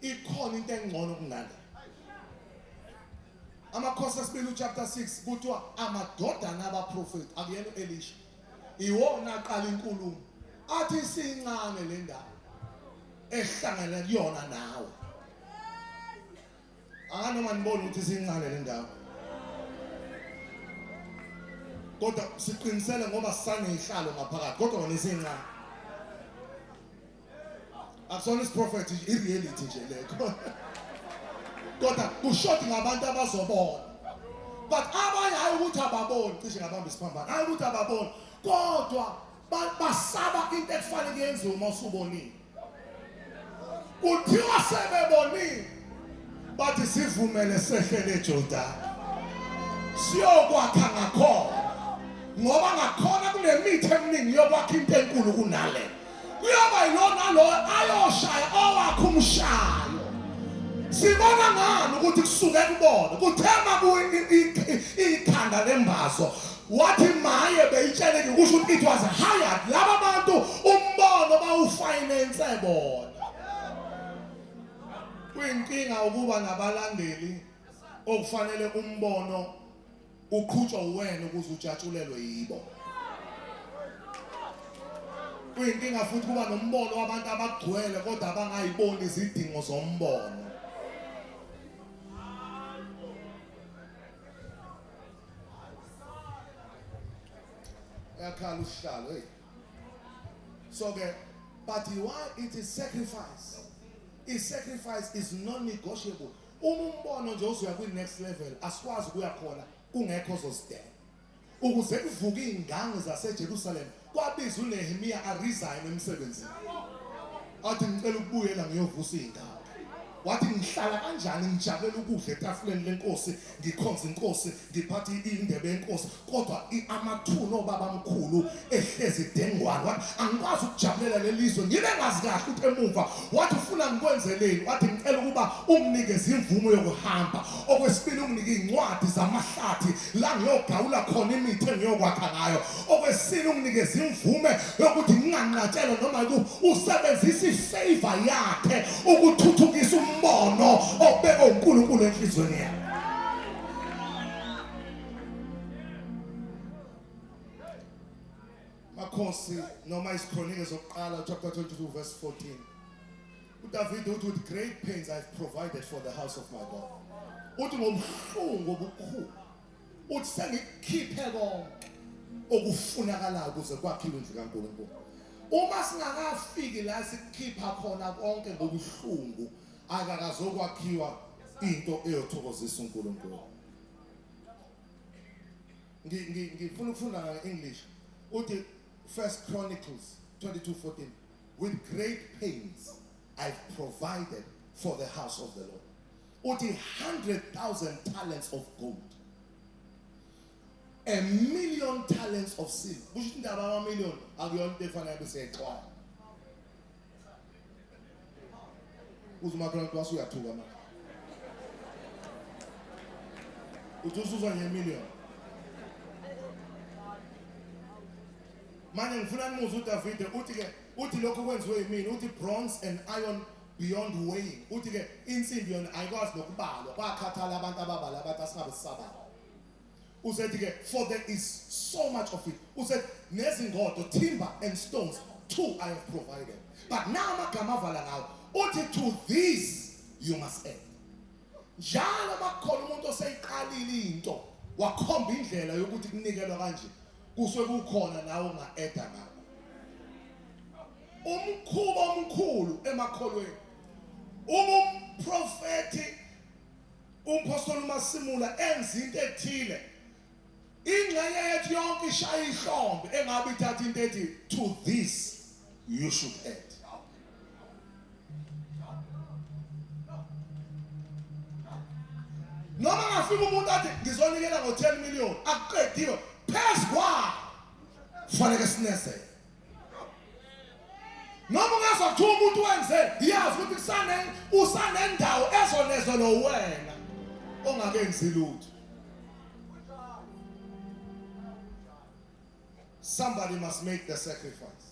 ikhona into engcono kunale amakhosi esibili chapter 6 kuthiwa amadodana abaprofeti akuyena uElisha iwona aqala inkulumo athi sincane le ndawo ehlangene kuyona nawe anganoma nibona ukuthi sincane le ndawo kodwa siqinisele ngoba sisanezihlalo ngaphakathi kodwa wona isincane akusona isiprophet ireality nje lekho kodwa kushoti ngabantu abazobona but abanye hayi ukuthi ababoni cishe ngabamba isiphambano hayi ukuthi ababoni kodwa basaba into ekufanele yenziwe uma usubonile kuthiwa sebebonile bathi sivumele sehlele eJordan siyokwakha ngakhona ngoba ngakhona kunemithi eminingi yokwakha into enkulu kunale kuyoba yilona lo ayoshaya owakhe umshayo sibona ngani ukuthi kusuke kubona kuthema ikhanda lembazo wathi maye beyitsheleke kusho ukuthi it was hired laba bantu umbono bawufinance bona kuyinkinga ukuba nabalandeli okufanele umbono uqhutshwa uwena ukuze ujatshulelwe yibo kuyinkinga futhi kuba nombono wabantu abagcwele kodwa abangayiboni izidingo zombono yakhala uhlalo so ke but why it is sacrifice sacrifice is non-negotiable umbono nje uzoya kwi next level asikwazi ukuya khona kungekho zosidela ukuze kuvuke ingange zaseJerusalem kwabiza uNehemiya aresign emsebenzini athi ngicela ukubuyela ngiyovusa ingane wathi ngihlala kanjani ngijabulela ukudla etafuleni lenkosi ngikhonza inkosi ngiphatha indebe yenkosi kodwa amathuno obabamkhulu ehlezi dengwane wathi angikwazi ukujabulela lelizwe ngibe ngazi kahle ukuthi emuva wathi ufuna ngikwenzeleni wathi ngicela ukuba umnikeze imvumo yokuhamba okwesibili unginike incwadi zamahlathi la ngiyogawula khona imithi engiyokwakha ngayo okwesibili unginikeze imvume yokuthi nginganqatshelwa noma usebenzisa ifavor yakhe ukuthuthukisa umbono obeka uNkulunkulu enhlizweni yakhe. Makhosi noma isiKronike zokuqala chapter 22 verse 14. uDavid uthi with great pains I've provided for the house of my God. Uthi ngobuhlungu obukhulu uthi sengikhiphe konke okufunakalayo ukuze kwakhiwe indlu kaNkulunkulu. Uma singakafiki la sikhipha khona konke ngobuhlungu akakazokwakhiwa into eyothokozisa uNkulunkulu. Ngifuna ukufunda ngeEnglish. Uthi 1 Chronicles 22:14 with great pains I've provided for the house of the Lord. Uthi 100,000 talents of gold, 1,000,000 talents of silver. Kusho indaba ama-million akuyona into efanele besiyayixwaya. Uzumakhelwane kwase uyathuka manje. Uthi usuzwa nge-million. Manje ngifuna nimuzwe uDavide uthi lokho kwenziwe yimini uthi bronze and iron beyond weighing. Uthi ke insimbi yona ayikwazi nokubalwa kwakhathala abantu ababala abantu asingabe sisabala. Usaid ke for there is so much of it. Usaid nezingodo timber and stones too I have provided. But now amagama avala ngawo uthi to this you must add. Njalo makhona umuntu oseyiqalile into wakhomba indlela yokuthi kunikelwa kanje kusuke kukhona nawe unga-eda ngakho. Umkhuba omkhulu emakholweni umprofethi umpostoli uMasimula enza into ethile ingxenye yethu yonke ishaya ihlombe engabe ithatha into ethi to this you should add. Noma ngafika umuntu athi ngizonikela ngo-10 million akuqediwe phezu kwa kufanele sinese. Noma ungazwa kuthiwa umuntu wenze yazi ukuthi usanendawo ezonezo nowena ongakenzi lutho. Somebody must make the sacrifice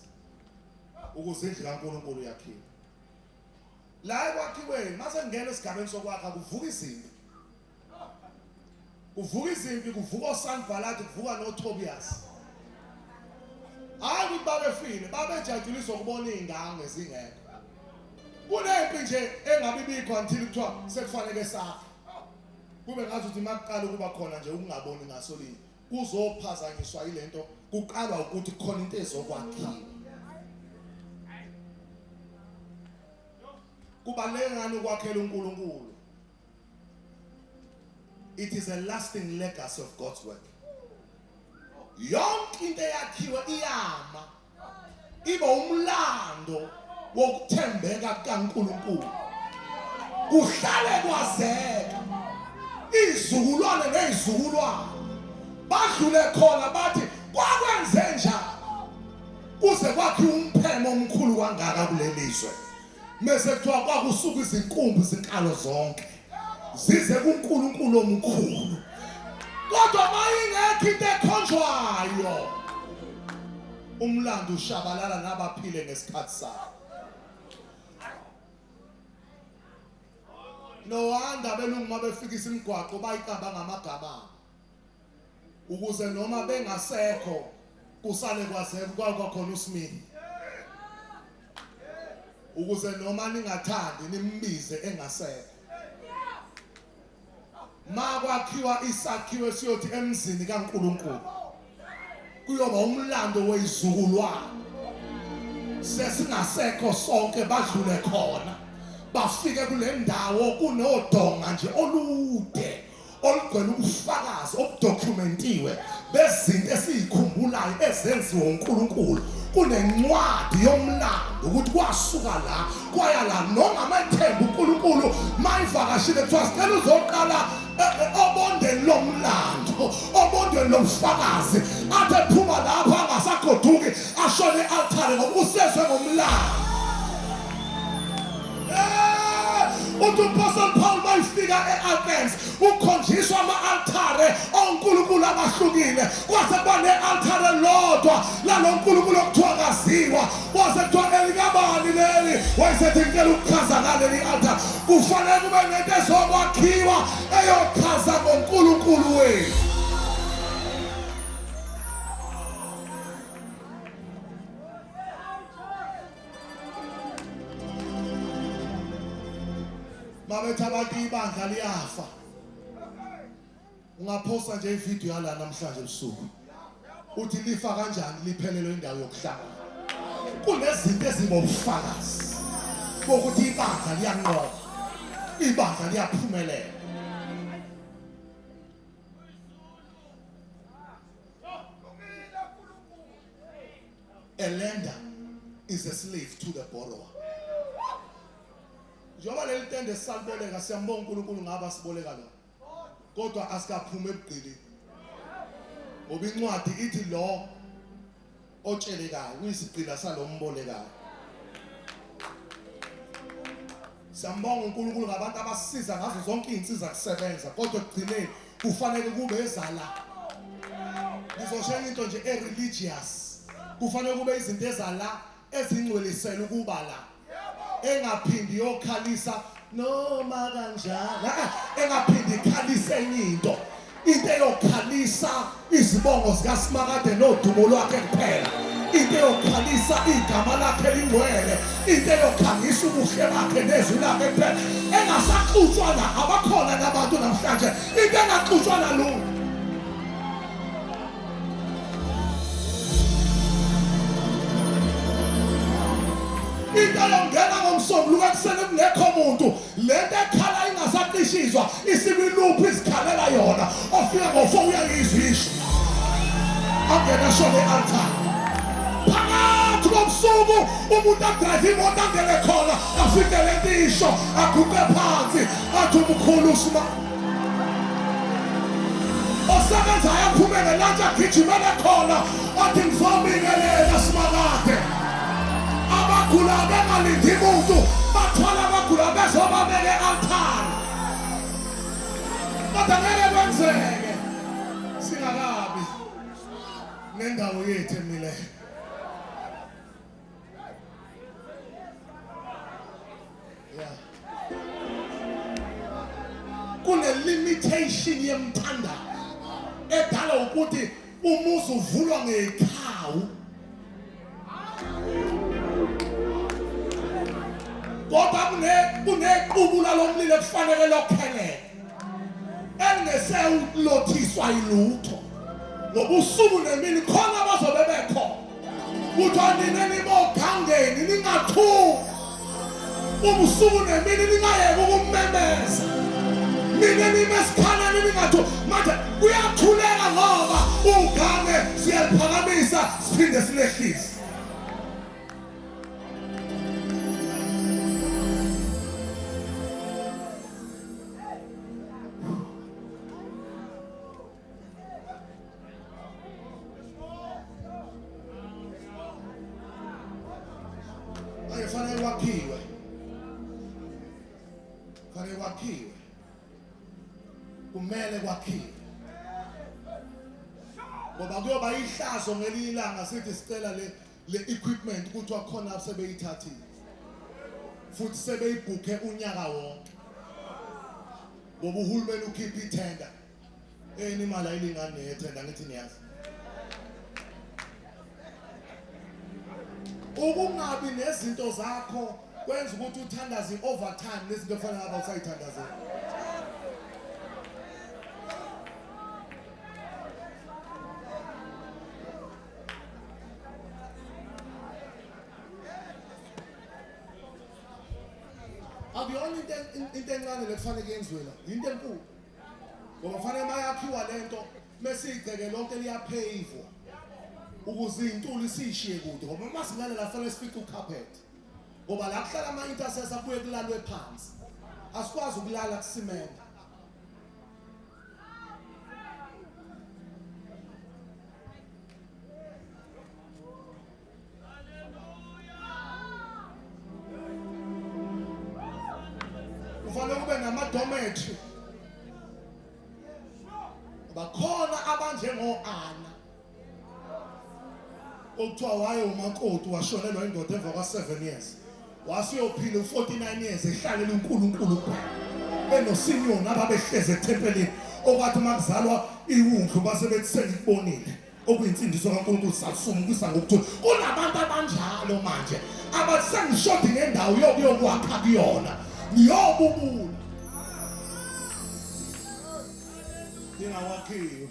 ukuze indlu kaNkulunkulu yakhiwe. La kwakhiweni mase ngena esigabeni sokwakha kuvuka izimpi. Kuvuka izimpi kuvuka oSanballat kuvuka noTobias. Hayi babefile babejajuliswa ukubona izingane zingekho. Kunempi nje engabibikho until kuthiwa sekufanele sakhe. Kube ngathi uthi maqala ukuba khona nje ukungaboni ngasolini kuzophazanyiswa ilento kuqalwa ukuthi khona into ezokwakhiwa. Kubaleke ngani ukwakhela uNkulunkulu. It is a lasting legacy of God's work. Yonke into eyakhiwe iyama iba umlando wokuthembeka kaNkulunkulu. Kuhlale kwazeka izizukulwane nezizukulwane badlule khona bathi kwakwenze njani kuze kwakhiwa umphemo omkhulu kangaka kulelizwe. Mase kuthiwa kwakusuka izinkumbi zinkalo zonke zize kuNkulunkulu omkhulu. Kodwa mayingekho into ekhonjwayo umlando ushabalala nabaphile ngesikhathi sakhe. No wonder belungu mabefikisa imigwaqo bayikamba ngamagama ukuze noma bengasekho kusale kwazeka kwakhona uSmith. Ukuze noma ningathandi nimbize engasekho. Makwakhiwa isakhiwo siyothi emzini kaNkulunkulu kuyoba umlando wezizukulwane sesingasekho sonke badlule khona bafike kule ndawo kunodonga nje olude olugcwele ubufakazi obudokumentiwe bezinto esizikhumbulayo ezenziwe uNkulunkulu kunencwadi yomlando ukuthi kwasuka la kwaya la noma amathemba uNkulunkulu mayivakashile kuthiwa sicela uzoqala obondeni lomlando obondeni lomfakazi athi ephuma lapha angasagoduki ashone e-altare ngoba usezwe ngomlando. Apostle Paul mayifika e-Athens ukhonjiswa ama-altare onkulunkulu abahlukile kwase kuba ne-altare lodwa lalonkulunkulu okuthiwa kaziwa kwase kuthiwa elikabani leli wayesethi ngicela ukuchaza ngaleli altare kufanele kube nento ezokwakhiwa eyochaza ngonkulunkulu wethu. Mabethi abantu ibandla liyafa. Ungaphosta nje ivideo yala namhlanje ebusuku. Uthi lifa kanjani liphelelwe indawo yokuhlangana. Kunezinto ezingobufakazi bokuthi ibandla liyanqoba. Ibandla liyaphumelela. A lender is a slave to the borrower. Njengoba leli tende saliboleka siyambonga uNkulunkulu ngaba siboleka lo. Kodwa asikaphuma ebugqilini. Ngoba incwadi ithi lo otshelekayo uyisigqila salombolekayo. Siyambonga uNkulunkulu ngabantu abasisiza ngazo zonke izinsiza kusebenza kodwa ekugcineni kufanele kube ezala. Ngizosho into nje religious. Kufanele kube izinto ezala ezingcwelisela ukuba la. Engaphindi yokhalisa noma kanjani engaphindi ikhalisa enye into eyokhalisa izibongo zikaSimakade nodumo lwakhe kuphela into eyokhalisa igama lakhe lingcwele into eyokhangisa ubuhle bakhe nezwi lakhe kuphela engasaxutshwa la abakhona nabantu namhlanje into engaxutshwa nalutho. Into yongena ngomsombuluko ekuseni kungekho muntu lento ekhala ingasaqishizwa isibiluphi izikhalela yona ofika ngofo uyayizwisha angena shone e-altare phakathi komsuku umuntu adrayive imoto angene khona afike lentisho aguqe phansi athi umkhulu usima osebenzayo aphumele lanje agijimele khona athi ngizobingelela Simakade. Abagula bengalindi muntu bathola abagula bezobabeke e-altare kodwa ngeke kwenzeke singakabi nendawo yethu emileyo. Kune limitation yemthandao edala ukuthi umuzi uvulwa ngekhawu kodwa kunequbula lomlilo kufanele lokheleke engesewulothiswa ilutho ngoba usuku nemini khona bazobe bekhona kuthiwa nina nibogangeni ningathuki ubusuku nemini ningayeki ukumemeza nina nimesikhaleni ningathuki manje kuyathuleka ngoba ugange siyaliphakamisa siphinde silehlise. Fanele wakhiwe kumele kwakhiwe ngoba kuyoba ihlazo ngelinye ilanga sithi sicela le equipment ukuthi wakhona sebeyithathile futhi sebeyibhuke unyaka wonke ngoba uhulumeni ukhipha ithenda imali ayilingani nethenda ngithi niyazi ukungabi nezinto zakho kwenza ukuthi uthandaze overtime nezinto efanele ngabe usayithandazela. Akuyona into encane lekufanele yenziwe la into enkulu ngoba fanele mayakhiwa lento mesiyigceke lonke liyapheyivwa ukuze intuli sishiye kude ngoba masilalela fanele sifice ucarpet ngoba la kuhlala ama intercessor abuye kulalwe phansi asikwazi ukulala kusimenda kufanele kube nama-dormitory bakhona abanjengo-Ana okuthiwa waye umakoti washonelwa indoda emva kwa-7 years wasiyophila u-49 years ehlalela uNkulunkulu kuphela benosinyoni ababehlezi ethempelini okwathi uma kuzalwa iwundlu base bethi sengikubonile okuyinsindiso kaNkulunkulu sasumukisa ngokuthula kunabantu abanjalo manje abathi sengishodi ngendawo yokuyokwakha kuyona ngiyobubula ngingawakhiwe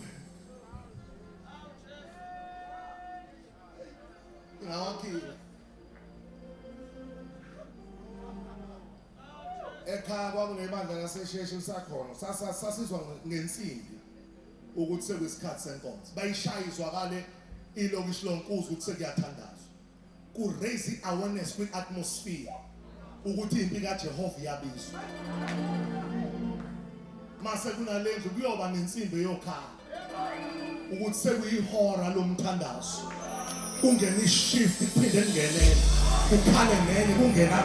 ekhaya kwakunebandla lasesheshe lisakhona sasizwa ngensimbi ukuthi sekuyisikhathi senkonzo bayishayizwakale ilokishi lonkuzo ukuthi sekuyathandazwa ku-raise i-awareness kwi-atmosphere ukuthi impi kaJehova iyabizwa mase kunale ndlu kuyoba nensimbi yokhala ukuthi sekuyihora lomthandazo kungena ishift iphinde kungenele kukhale nenye kungena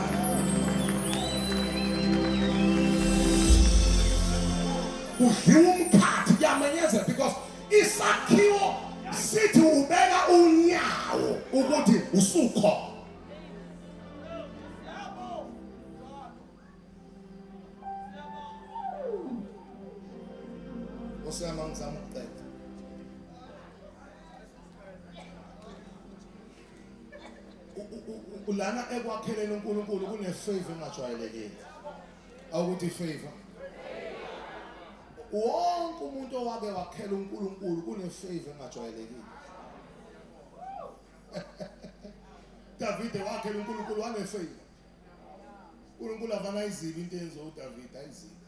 kudliwa umkhathi kuyamenyezela because isakhiwo sithi ubeka unyawo ukuthi usukhona osema ngizama ukuqeda ulana ekwakheleni uNkulunkulu kune-favor engajwayelekile awukuthi favor wonke umuntu owake wakhela uNkulunkulu kune-favor engajwayelekile David wakhela uNkulunkulu wane-favor uNkulunkulu avana izibi into enzo uDavid ayizibi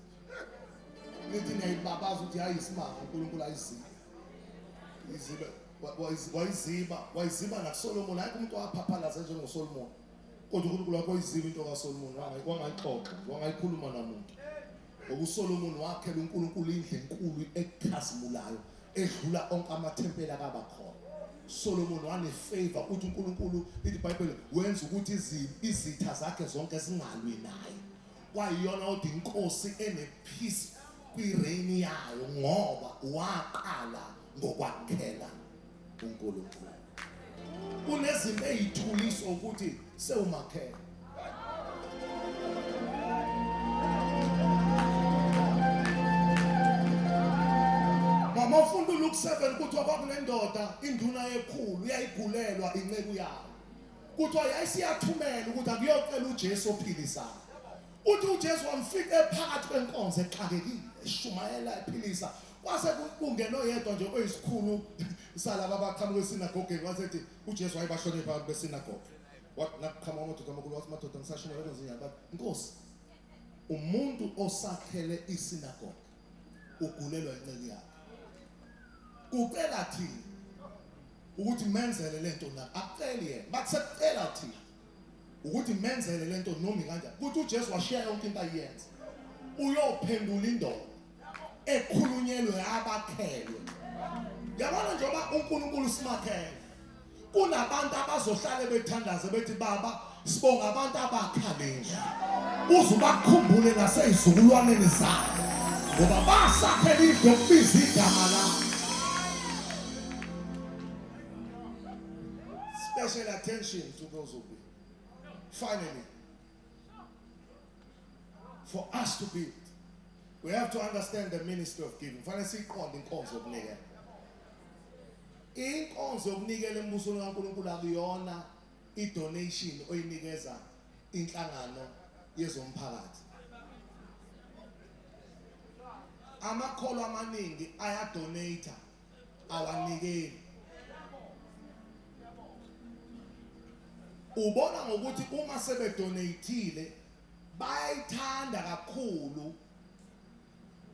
nithi niyayibabaza ukuthi hayisimanga uNkulunkulu ayizibi izibe wayiziba nakuSolomon ayikho umuntu owaphaphalaza njengoSolomon kodwa uNkulunkulu wakho wayiziba into kaSolomon wangayixoxa wangayikhuluma namuntu ngokuSolomon wakhela uNkulunkulu indlu enkulu ekhazimulayo edlula onke amathempeli akaba khona Solomon wane-favor uthi uNkulunkulu lithi iBhayibheli wenza ukuthi izitha zakhe zonke zingalwi naye kwayiyona odwa inkosi enepeace kwireign yayo ngoba waqala ngokwakhela uNkulunkulu kunezinto ezithuliso ukuthi sewumakhela mama ufunda uLuke 7 kuthiwa kwakunendoda induna yekhulu uyayigulelwa inceku yayo kuthiwa yayisiyathumela ukuthi akuyocela uJesu ophilisayo uthi uJesu wamfika phakathi kwenkonzo exakekile eshumayela ephilisa kwase kungena oyedwa nje oyisikhulu salaba abaqhamuka esinagoge wasethi uJesu wayebashone phakathi besinagoge wathi amadoda amakhulu wathi madoda ngisashona kwezinye bathi Nkosi umuntu osakhele isinagoge ugulelwa inceku yakhe ucela thina ukuthi menzele lento na akuceli yena bathi sekucela thina ukuthi menzele lento noma kanjani ukuthi uJesu washiya yonke into ayenza uyophendula indoda ekhulunyelwe abakhelwe yabona njengoba uNkulunkulu simakhele kunabantu abazohlala bethandaza bethi baba sibonga abantu abakhaleni uze bakukhumbule nasezizukulwaneni zabo ngoba basakhela indlu yokubiza igama lakho special attention to those who be finally for us to build we have to understand the ministry of giving fanele siqonde inkonzo yokunikela inkonzo yokunikela embusweni kaNkulunkulu akuyona i-donation oyinikeza inhlangano yezomphakathi amakholo amaningi ayadonate awanikeli ubona ngokuthi uma sebedonatile bayayithanda kakhulu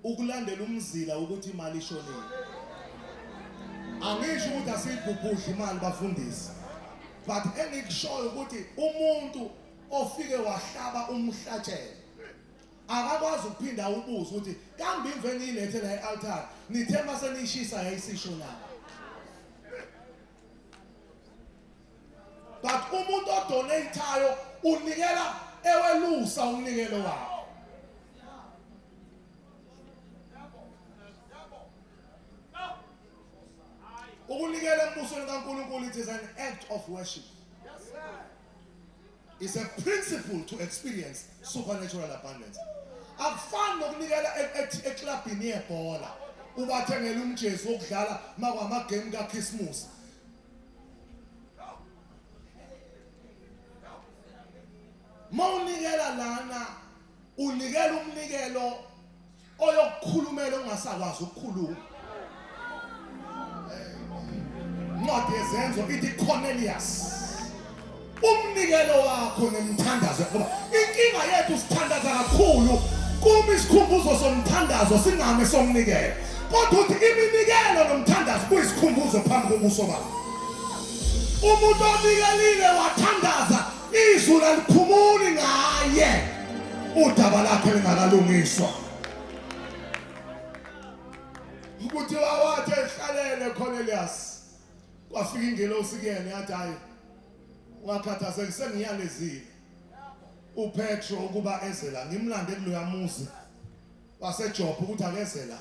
ukulandela umzila ukuthi imali ishonile angisho ukuthi asiyibhubhudle imali bafundisi, but engikushoyo ukuthi umuntu ofike wahlaba umhlatshelo akakwazi ukuphinda ubuze ukuthi kambe imveni ilethe la e-altar nithe mase nishisa yayisisho na. But umuntu odonatayo unikela ewelusa umnikelo wakhe. Ukunikela embusweni kaNkulunkulu, it is an act of worship. It's a principle to experience supernatural abundance. Akufani nokunikela eklabhini yebhola ubathengela umjesu wokudlala makwamagame kaChristmas. Mawunikela lana unikela umnikelo oyokukhulumela ongasakwazi ukukhuluma. Incwadi yezenzo ithi Cornelius, umnikelo wakho nemthandazo ngoba inkinga yethu sithandaza kakhulu kuma isikhumbuzo somthandazo singame somnikelo, kodwa uthi iminikelo nomthandazo kuyisikhumbuzo phambi kobuso bakho. Umuntu onikelile wathandaza izulu aliphumuli ngaye udaba lakhe lingakalungiswa. Ukuthi wawathi ehlalele Cornelius kwafika ingelosi kuyena yathi hayi wakhathazeka sengiyalezile uPetro ukuba ezela ngimlande kuloya muzi waseJopha ukuthi akezela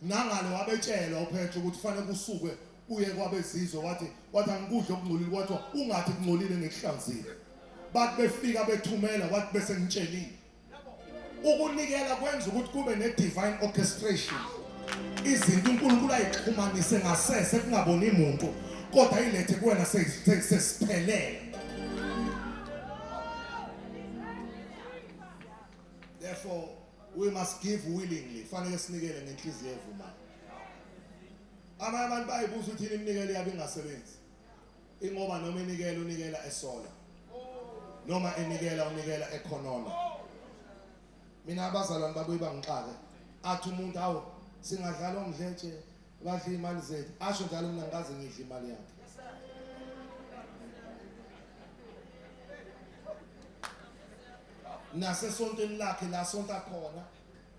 nangale wabetshelwa uPetro ukuthi kufanele kusuke uye kwabezizwe wathi angikudle okungcolile kodwa ungathi kungcolile ngekuhlanzile. Bathi befika bethumela wathi bese ngitshelile ukunikela kwenza ukuthi kube ne divine orchestration. Izinto uNkulunkulu ayixhumanise ngasese kungaboni umuntu kodwa ilethe kuwena sesiphelele. Therefore we must give willingly. Fanele sinikele ngenhliziyo evumayo. Abanye abantu bayibuza ukuthi iminikelo yabo ingasebenzi. Ingoba noma inikela unikela esola, noma unikela ekhonona. Mina abazalwane babuye bangixake athi umuntu awu singadlala umdletshe badla imali zethu, asho njalo mina ngikaze ngidle imali yakhe. Nasesontweni lakhe la sonta khona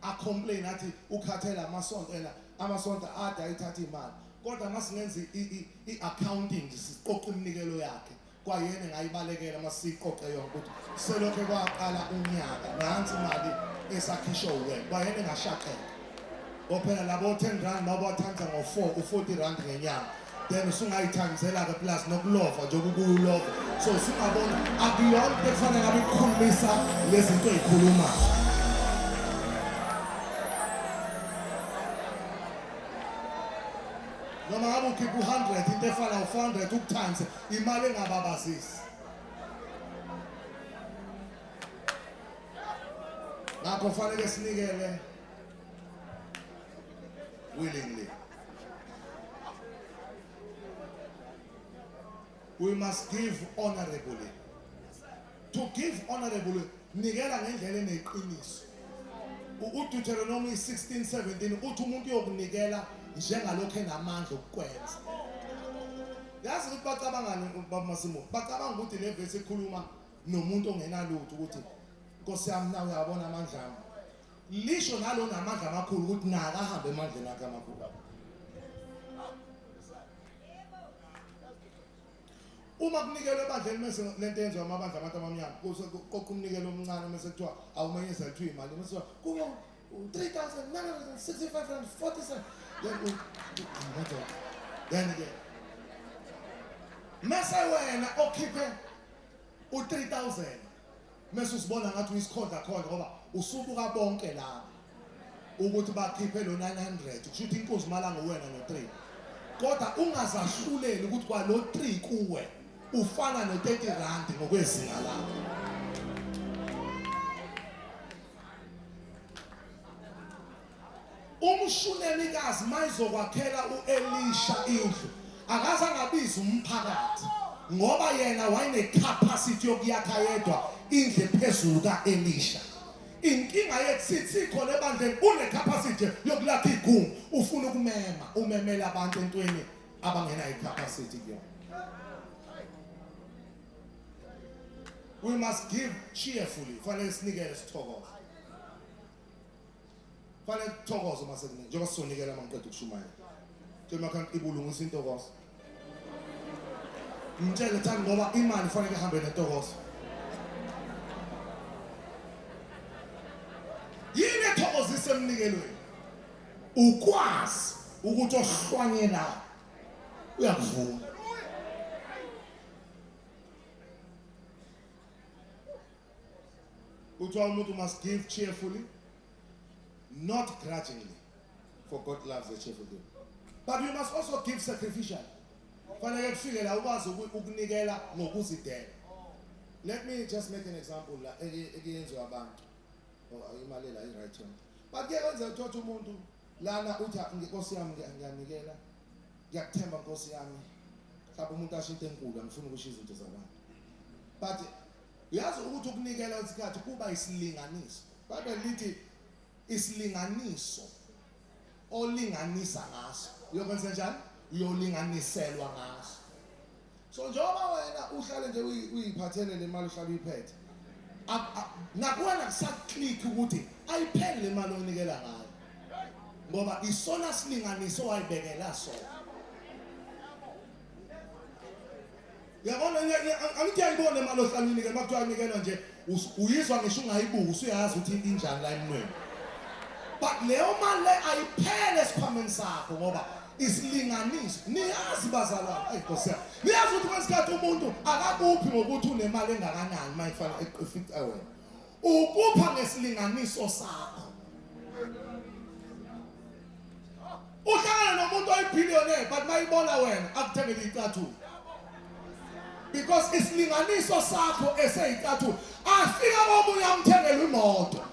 acomplain athi ukhathela amasonto amasonto ade ayithatha imali, kodwa masingenza i-accounting siqoqa iminikelo yakhe kwayena ngayibalekela masiqoqe yonke ukuthi selokho kwaqala unyaka nansi imali esakhishwa wena kwayena ngashaqeka. Ophela labo 10 rand mabawathanza ngo4 u40 rand ngenyanga, then usungayithangisela ke plus nokulova nje ukuyulova. So singabona akuyonke kufanele ngabe ikhulumisa lezinto ezikhuluma. Noma ngabe ukhipha u100 into efana u400 ukuthansa imali engababazisi. Ngakho fanele sinikele willingly. We must give honorably. To give honorably, nikela ngendlela eneqiniso. uDeuteronomy 16:17 uthi umuntu yokunikela njengalokho enamandla okukwenza. Yazi ukuthi bacabangani bamasimo? Bacabanga ukuthi le verse ikhuluma nomuntu ongenalutho ukuthi Nkosi yami na uyabona amandla ami. Lisho nalo namandla amakhulu ukuthi naka ahambe emandleni akhe amakhulu. Uma kunikelwe ebandleni mase lento yenziwa amabandla abantu abamnyama qoqa umnikelo omncane mase kuthiwa awumenyisa lithiwa imali mase kuba 3,965.47 then again mase wena okhiphe u3,000 mase usibona ngathi uyisikhonza khona ngoba usubuka bonke la ukuthi bakhiphe lo 900 kusho ukuthi inkosi malanga wena no3 kodwa ungazahluleli ukuthi kwalo 3 kuwe ufana no30 rand ngokwezinga lakho. Umshunemikazi mayizokwakhela uElisha indlu akaze angabiza umphakathi ngoba yena wayene capacity yokuyakha yedwa indlu phezulu kaElisha. Inkinga yethu sithi khona ebandleni une capacity yokulakha igumbi ufuna umemela abantu entweni abangena icapacity kuyona. We must give cheerfully. Fanele sinikele sithokoze. Fanele sithokoze uma sekunika. Njengoba sizonikela mangicela ukushumayela. Njengoba kanti ibulungisa intokozo. Ngitshela thani ngoba imali fanele ihambe nentokozo. Yini ethokozisa emnikelweni? Ukwazi ukuthi ohlwanyela uyakuvuna. Umuntu must give cheerfully, not grudgingly, for God loves a cheerful giver. But you must also give sacrificially. Fanele kufike la ukwazi ukunikela ngokuzidela. Let me just make an example la ekuyenzwa abantu. Imali la i-right hand. But ke kwenza uthatha umuntu lana uthi inkosi yami ngiyanikela. Ngiyakuthemba inkosi yami. Mhlawumbe umuntu ashintshe enkulu angifuni ukushiya izinto zabantu. But uyazi ukuthi ukunikela isikhathi kuba isilinganiso. Bible lithi isilinganiso olinganisa ngaso. Uyokwenza njani? Uyolinganiselwa ngaso. So njengoba wena uhlale nje uyiphathele le mali uhlale uyiphethe. Nakuwena kusaclick ukuthi ayiphele le mali onikela ngayo. Ngoba isona silinganiso wayibekela sona. Yabona angithi ayibone imali ohlala unikela makuthiwa unikela nje uyizwa ngisho ungayibuka usuyazi ukuthi injani la emnweni. But leyo mali ayiphele esikhwameni sakho ngoba isilinganiso niyazi bazalwane ayikhosi niyazi ukuthi kwesikhathi umuntu akakuphi ngokuthi unemali engakanani mayifana efit away ukupha ngesilinganiso sakho. Uhlangana nomuntu oyibillionaire but mayibona wena akuthengele icathulo because isilinganiso sakho eseyicathulo afika komunye amthengele imoto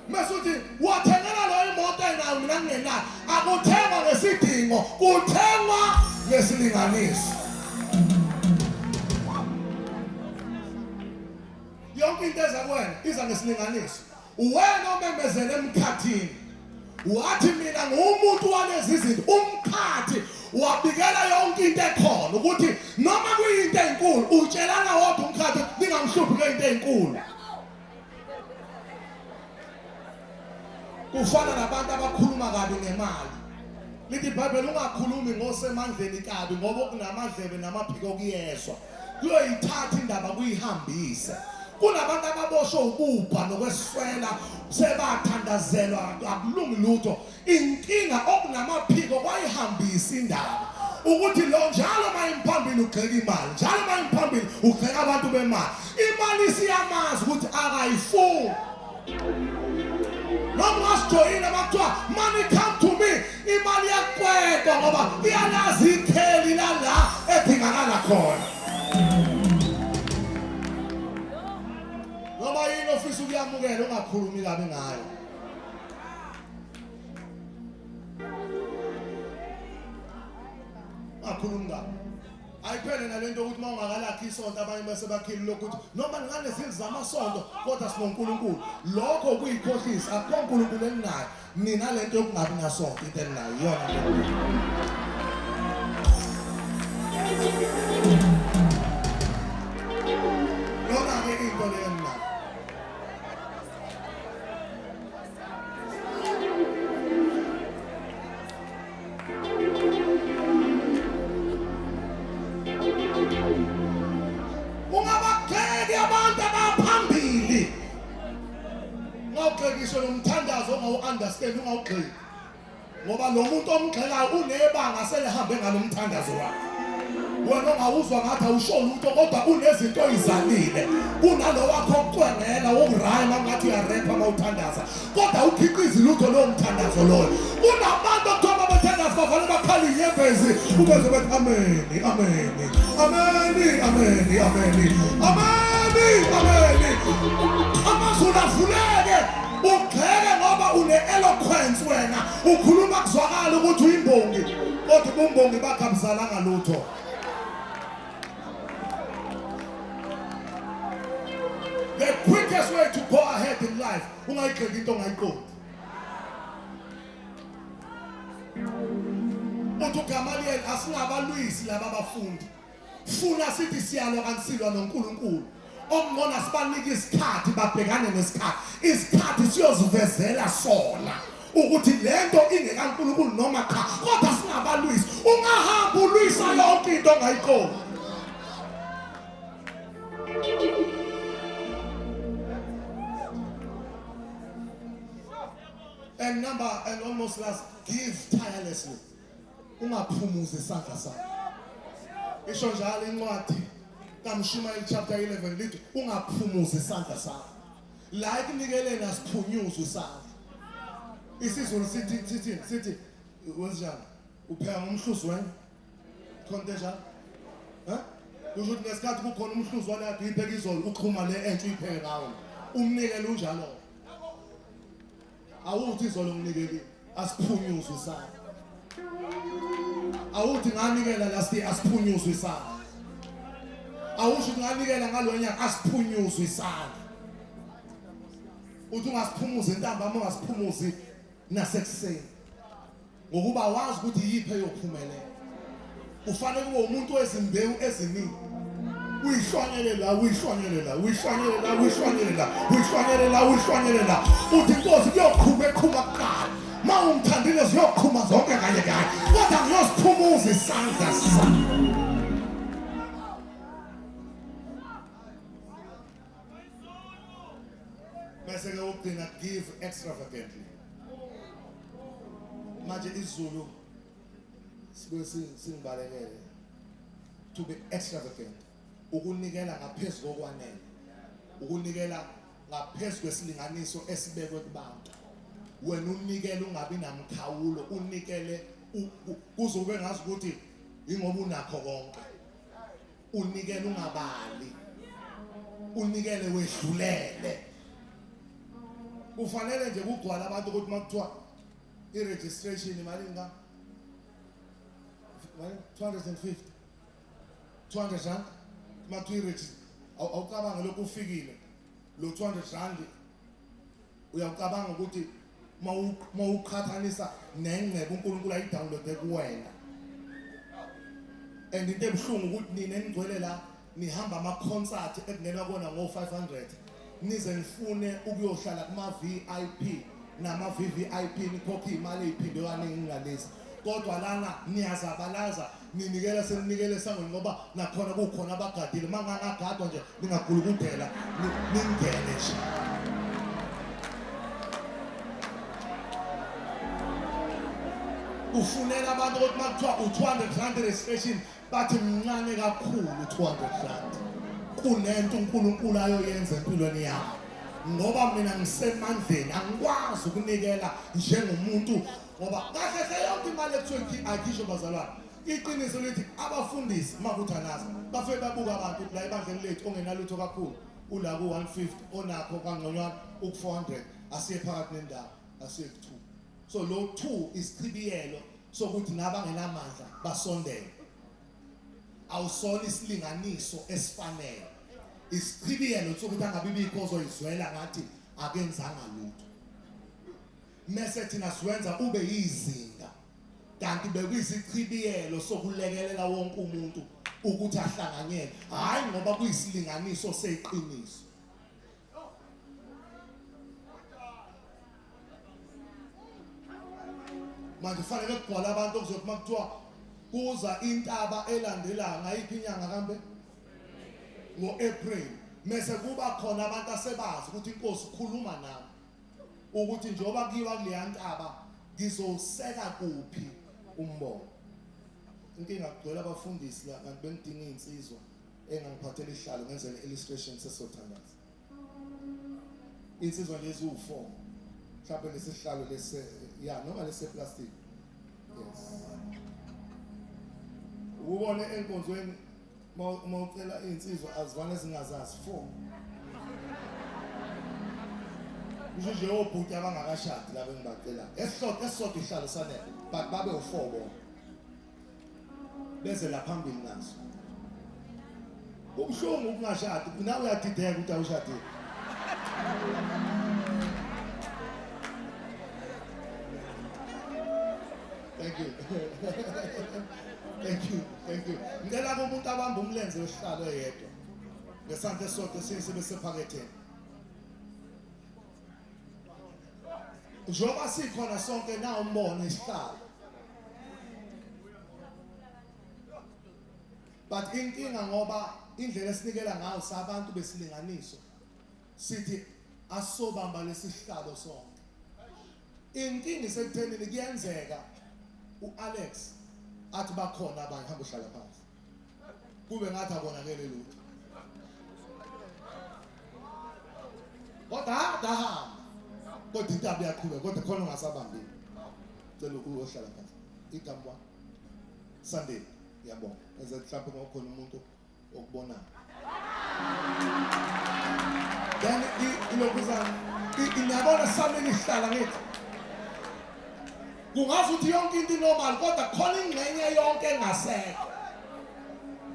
mesuthi wathengela lo imoto enayo mina ngingenayo akuthengwa ngesidingo kuthengwa ngesilinganiso. Yonke into eza kuwena iza ngesilinganiso. Wena omemezele emkhathini wathi mina ngumuntu walezi izinto umkhathi wabikela yonke into ekhona ukuthi noma kuyinto enkulu utshelana wodwa umkhathi ningamhluphi ngento enkulu. Kufana nabantu abakhuluma kabi ngemali. Lithi iBhayibheli ungakhulumi ngosemandleni kabi ngoba kunamadlebe namaphiko kuyezwa. Kuyoyithatha indaba kuyihambise. Kunabantu ababoshwe ubupha nokweswela sebathandazelwa akulungi lutho. Inkinga okunamaphiko kwayihambisa indaba. Ukuthi lo njalo mayimphambili ugxeka imali. Njalo mayimphambili ugxeka abantu bemali. Imali siyamazi ukuthi akayifuni. Noma makuthiwa money come to me imali yakwetwa ngoba iyalazi ikheli lala edingakala khona. Noma yini ofisa ukuyamukela ungakhulumi kabi ngayo. Akhulumi kabi. Ayiphele nalento ukuthi mawungakalakhi isonto abanye bese bakhili lokuthi noma nginganezindlu zamasonto kodwa sinoNkulunkulu. Lokho kuyikhohlisa akukho uNkulunkulu eninayo. Nina lento yokungabi nasonto into eninayo iyona lento. Yona ke into le eninayo. Ngawuxekiswe nomthandazo ongawuunderstand ungawugxeki ngoba lo muntu omgxekayo unebanga selehambe ngalomthandazo wakhe. Wena ongawuzwa ngathi awusho lutho kodwa unezinto izalile kunalo wakho okucwengela wokurhyme ngathi uyarapha mawuthandaza kodwa ukhiqiza lutho lo mthandazo loyo. Kunabantu okuthoba bathandaza bavale bakhala inyembezi ubeze bethi amen amen amen amen amen amen amen amazulu avuleke ugxeke ngoba une-eloquence wena ukhuluma kuzwakala ukuthi uyimbongi kodwa ubumbongi bakho abuzalanga lutho. The quickest way to go ahead in life ungayigxeki into ongayiqondi. umuntu Gamaliel asingabalwisi laba abafundi funa sithi siyalwa kansilwa noNkulunkulu okungona sibanike isikhathi babhekane nesikhathi isikhathi siyozivezela sona ukuthi lento ingekaNkulunkulu noma cha kodwa singabalwisi ungahamba ulwisa yonke into ongayiqondi. And almost last, give tirelessly. Ungaphumuza isandla sakho. Isho njalo incwadi kaMshumayeli chapter 11 lithi ungaphumuza isandla sakho. La ekunikele nasiphunyuzwe isandla. Isizulu sithi wenzani? Upheka ngomhluzi wena? Konke njalo? Kusho ukuthi ngesikhathi kukhona umhluzi wala ipheka izolo uxhuma le entsha uyipheke ngawo. Umnikele unjalo. Awuthi izolo nginikele asiphunyuzwe isandla. Awuthi nganikela last year asiphunyuzwe isandla. Awusho nganikela ngalonyaka asiphunyuzwe isandla. Uthi ungasiphumuza intambama ungasiphumuzi nasekuseni. Ngokuba wazi ukuthi yiphi eyophumelela. Ufanele kube umuntu wezimbewu eziningi. Uyihlwanyelela uthi inkosi kuyoqhuma eqhuma kuqala ma ungithandile ziyoqhuma zonke kanye kodwa ngiyosiphumuza isandla sami. Bese ke ukugcina give extravagantly. Manje isiZulu sibe singibalekele to be extravagant. Ukunikela ngaphezulu kokwanele. Ukunikela ngaphezulu kwesilinganiso esibekwe kubantu. Wena unikele ungabi namkhawulo, unikele kuzobe ngazi ukuthi ingoba unakho konke. Unikele ungabali. Unikele wedlulele. Kufanele nje kugcwala abantu ukuthi makuthiwa i-registration imali nga 250 200 rand mathu-register awucabanga lokhu ufikile lo 200 rand uyacabanga ukuthi mawuqhathanisa nengcebo uNkulunkulu ayidownloade kuwena. And into ebuhlungu ukuthi nina enigcwele la nihamba ama-concert ekungenwa kona ngo-500 nize nifune ukuyohlala kuma-VIP nama-VVIP nikhokhe imali eyiphindwe kaningi ngalezi. Kodwa lana niyazabalaza ninikela seninikele esangweni ngoba nakhona kukhona abagadile mangangagadwa nje ningagulukudela ningene nje. Ufunela abantu ukuthi makuthiwa u200 rand registration bathi mncane kakhulu 200 rand kunento uNkulunkulu ayoyenza empilweni yakho. Ngoba mina ngisemandleni angikwazi ukunikela njengomuntu ngoba kahle yonke imali ekuthiwa akhisho bazalwane. Iqiniso lithi abafundisi makuthanaza bafike babuka abantu la ebandleni lethu ongenalutho kakhulu ula ku150 onakho kangconywana uku400 asiye phakathi nendawo asiye ku2. So lo 2 isichibiyelo sokuthi nabangenamandla basondele. Awusona isilinganiso esifanele. Isichibiyelo sokuthi angabibikho ozoyizwela ngathi akenzanga lutho. Mase thina siwenza ube yizinga kanti bekuyisichibiyelo sokulekelela wonke umuntu ukuthi ahlanganyele hayi ngoba kuyisilinganiso seqiniso. Manje kufanele kugcwala abantu okuzothi makuthiwa kuza intaba elandelayo ngayiphi inyanga kambe ngo-April mase kuba khona abantu asebazi ukuthi inkosi ikhuluma nabo ukuthi njengoba kuyiwa kuleya ntaba ngizoseka kuphi umbono. Inkinga kugcwele abafundisi la kanti bengidinga insizwa engangiphathela ihlalo ngenzele illustration sesothandaza. Insizwa nje eziwu4 mhlawumbe lesihlalo lese noma lese plastic. Yes. Ubone enkonzweni mawucela insizwa azivane zingazazi 4. Kusho nje obhuti abangakashadi laba engibacela. Esisodwa ihlalo sanele but babe u4 bona. Bese la phambili naso. Ubhlungu ukungashadi nawe uyadideka ukuthi awushadile. Thank you. Thank you. Thank you. Ngicela umuntu abamba umlenze wesihlalo oyedwa. Ngesandla esodwa sibe sephaketheni. Njengoba sikhona sonke na umbono isihlalo. But inkinga ngoba indlela esinikela ngayo sabantu besilinganiso sithi asobamba lesihlalo sonke. Inkinga isekuthenini kuyenzeka uAlex athi bakhona abanye hamba uhlala phansi. Kube ngathi abonakele lutho. Kodwa hamba. Kodwa intaba iyaqhubeka kodwa khona ungasabambile. Cela ukuyohlala phansi. Igama Sunday yabonga. Enze mhlawumbe ngokhona umuntu okubonayo. Then ilokuzana inabona samini ihlala ngithi. Kungazi ukuthi yonke into normal kodwa khona ingxenye yonke engasekho.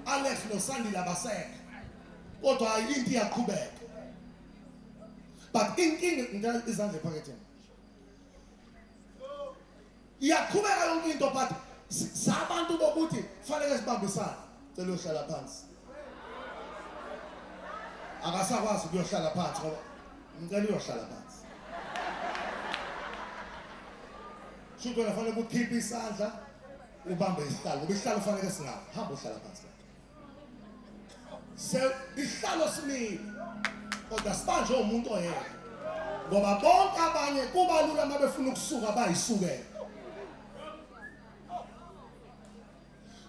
Alex no Sandy labasekho. Kodwa into iyaqhubeka. But inkinga izandla ephaketheni. Iyaqhubeka yonke into but sabantu bokuthi fanele sibambisane. Cela uhlala phansi. Akasakwazi ukuyohlala phansi ngoba ngicela uyohlala phansi. Shutho nafanele ukukhipha isandla ubambe isihlalo ngoba isihlalo fanele singabe hamba uhlala phansi. Isihlalo simile kodwa sibanje umuntu oyedwa ngoba bonke abanye kuba lula uma befuna ukusuka bayisukele.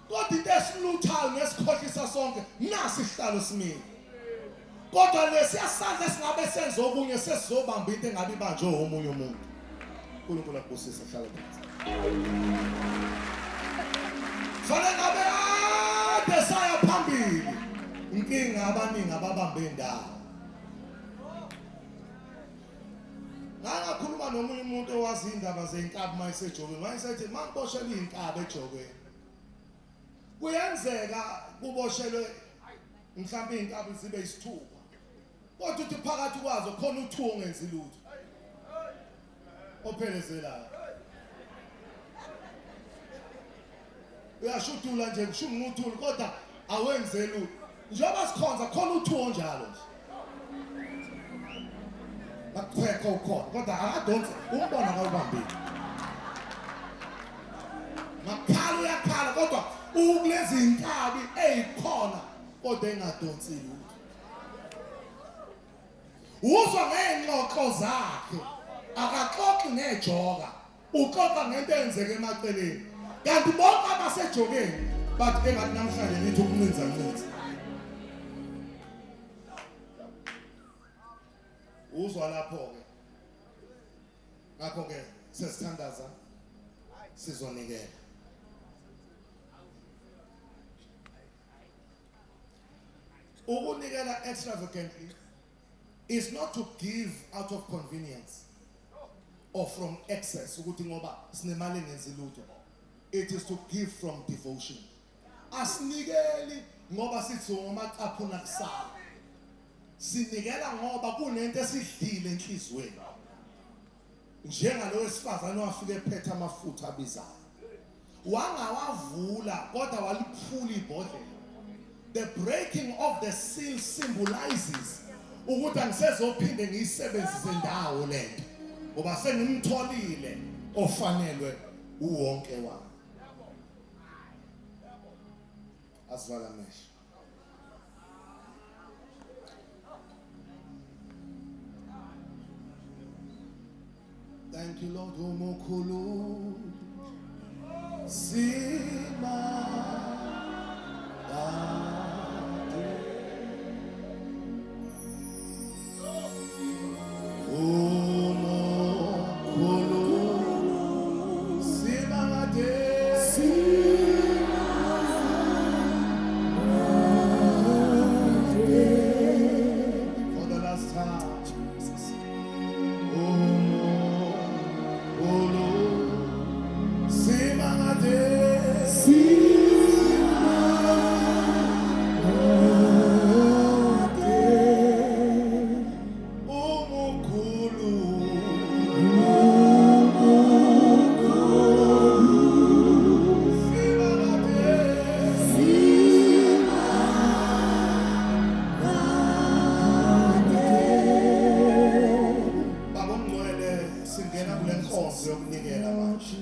Kodwa into esiluthayo nesikhohlisa sonke nasi isihlalo simile. Kodwa lesiyasandla singabe senze okunye sesizobamba into engabe ibanje omunye umuntu. uNkulunkulu akubusise hlala phansi. Fanele ngabe ade saya phambili. Inkinga abaningi ababambe indawo. Ngakhuluma nomunye umuntu owazi indaba zenkaba mayisejokeni. Wayesethi mangiboshela inkaba ejokeni. Kuyenzeka kuboshelwe mhlawumbe inkaba zibe isithupha. Kodwa uthi phakathi kwazo khona uthuo ongenzi lutho. Ophelezelayo. Uyashudula nje kushuma uthuli kodwa awenze lutho. Njengoba sikhonza khona uthuo njalo nje. Bakwekho ukhona kodwa akadonse umbona akawubambile. Makhala uyakhala kodwa ukulezi inkabi ezikhona kodwa engadonsi lutho. Uzwa ngengxoxo zakhe akaxoxi nejoka uxoxa ngento eyenzeke emaceleni kanti bonke abasejokeni bathi engathi namhlanje nithi ukuncinza ncinza. Uzwa lapho ke ngakho ke sesithandaza sizonikela. Ukunikela extravagantly is not to give out of convenience or from excess ukuthi ngoba sinemali engenzi lutho. It is to give from devotion. Asinikeli ngoba sithi ngomaqaphu nakusala. Sinikela ngoba kunento esidlile enhlizweni. Njengalo wesifazane wafika ephethe amafutha abizayo. Wangawavula kodwa waliphula ibhodlela. The breaking of the seal symbolizes ukuthi angisezophinde ngiyisebenzise ndawo lento ngoba sengimtholile ofanelwe uwonke wami. Asivala amehlo. Thank you, Lord. Omokulu Sima Simangade Siyacela manje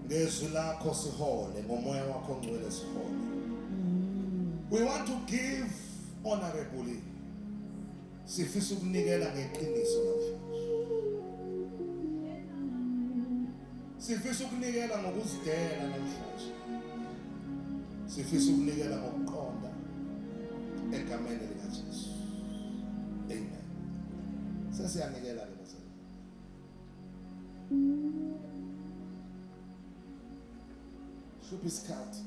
ngezwi lakho sihole ngomoya wakho ngcwele sihole. We want to give honorably. Sifisa ukunikela ngeqiniso namhlanje. Sifisa ukunikela ngokuzidela namhlanje. Sifisa ukunikela ngokuqonda egameni likaJesu. Amen. Sesiyanikela ke bazalwane. Shuphi isikhathi.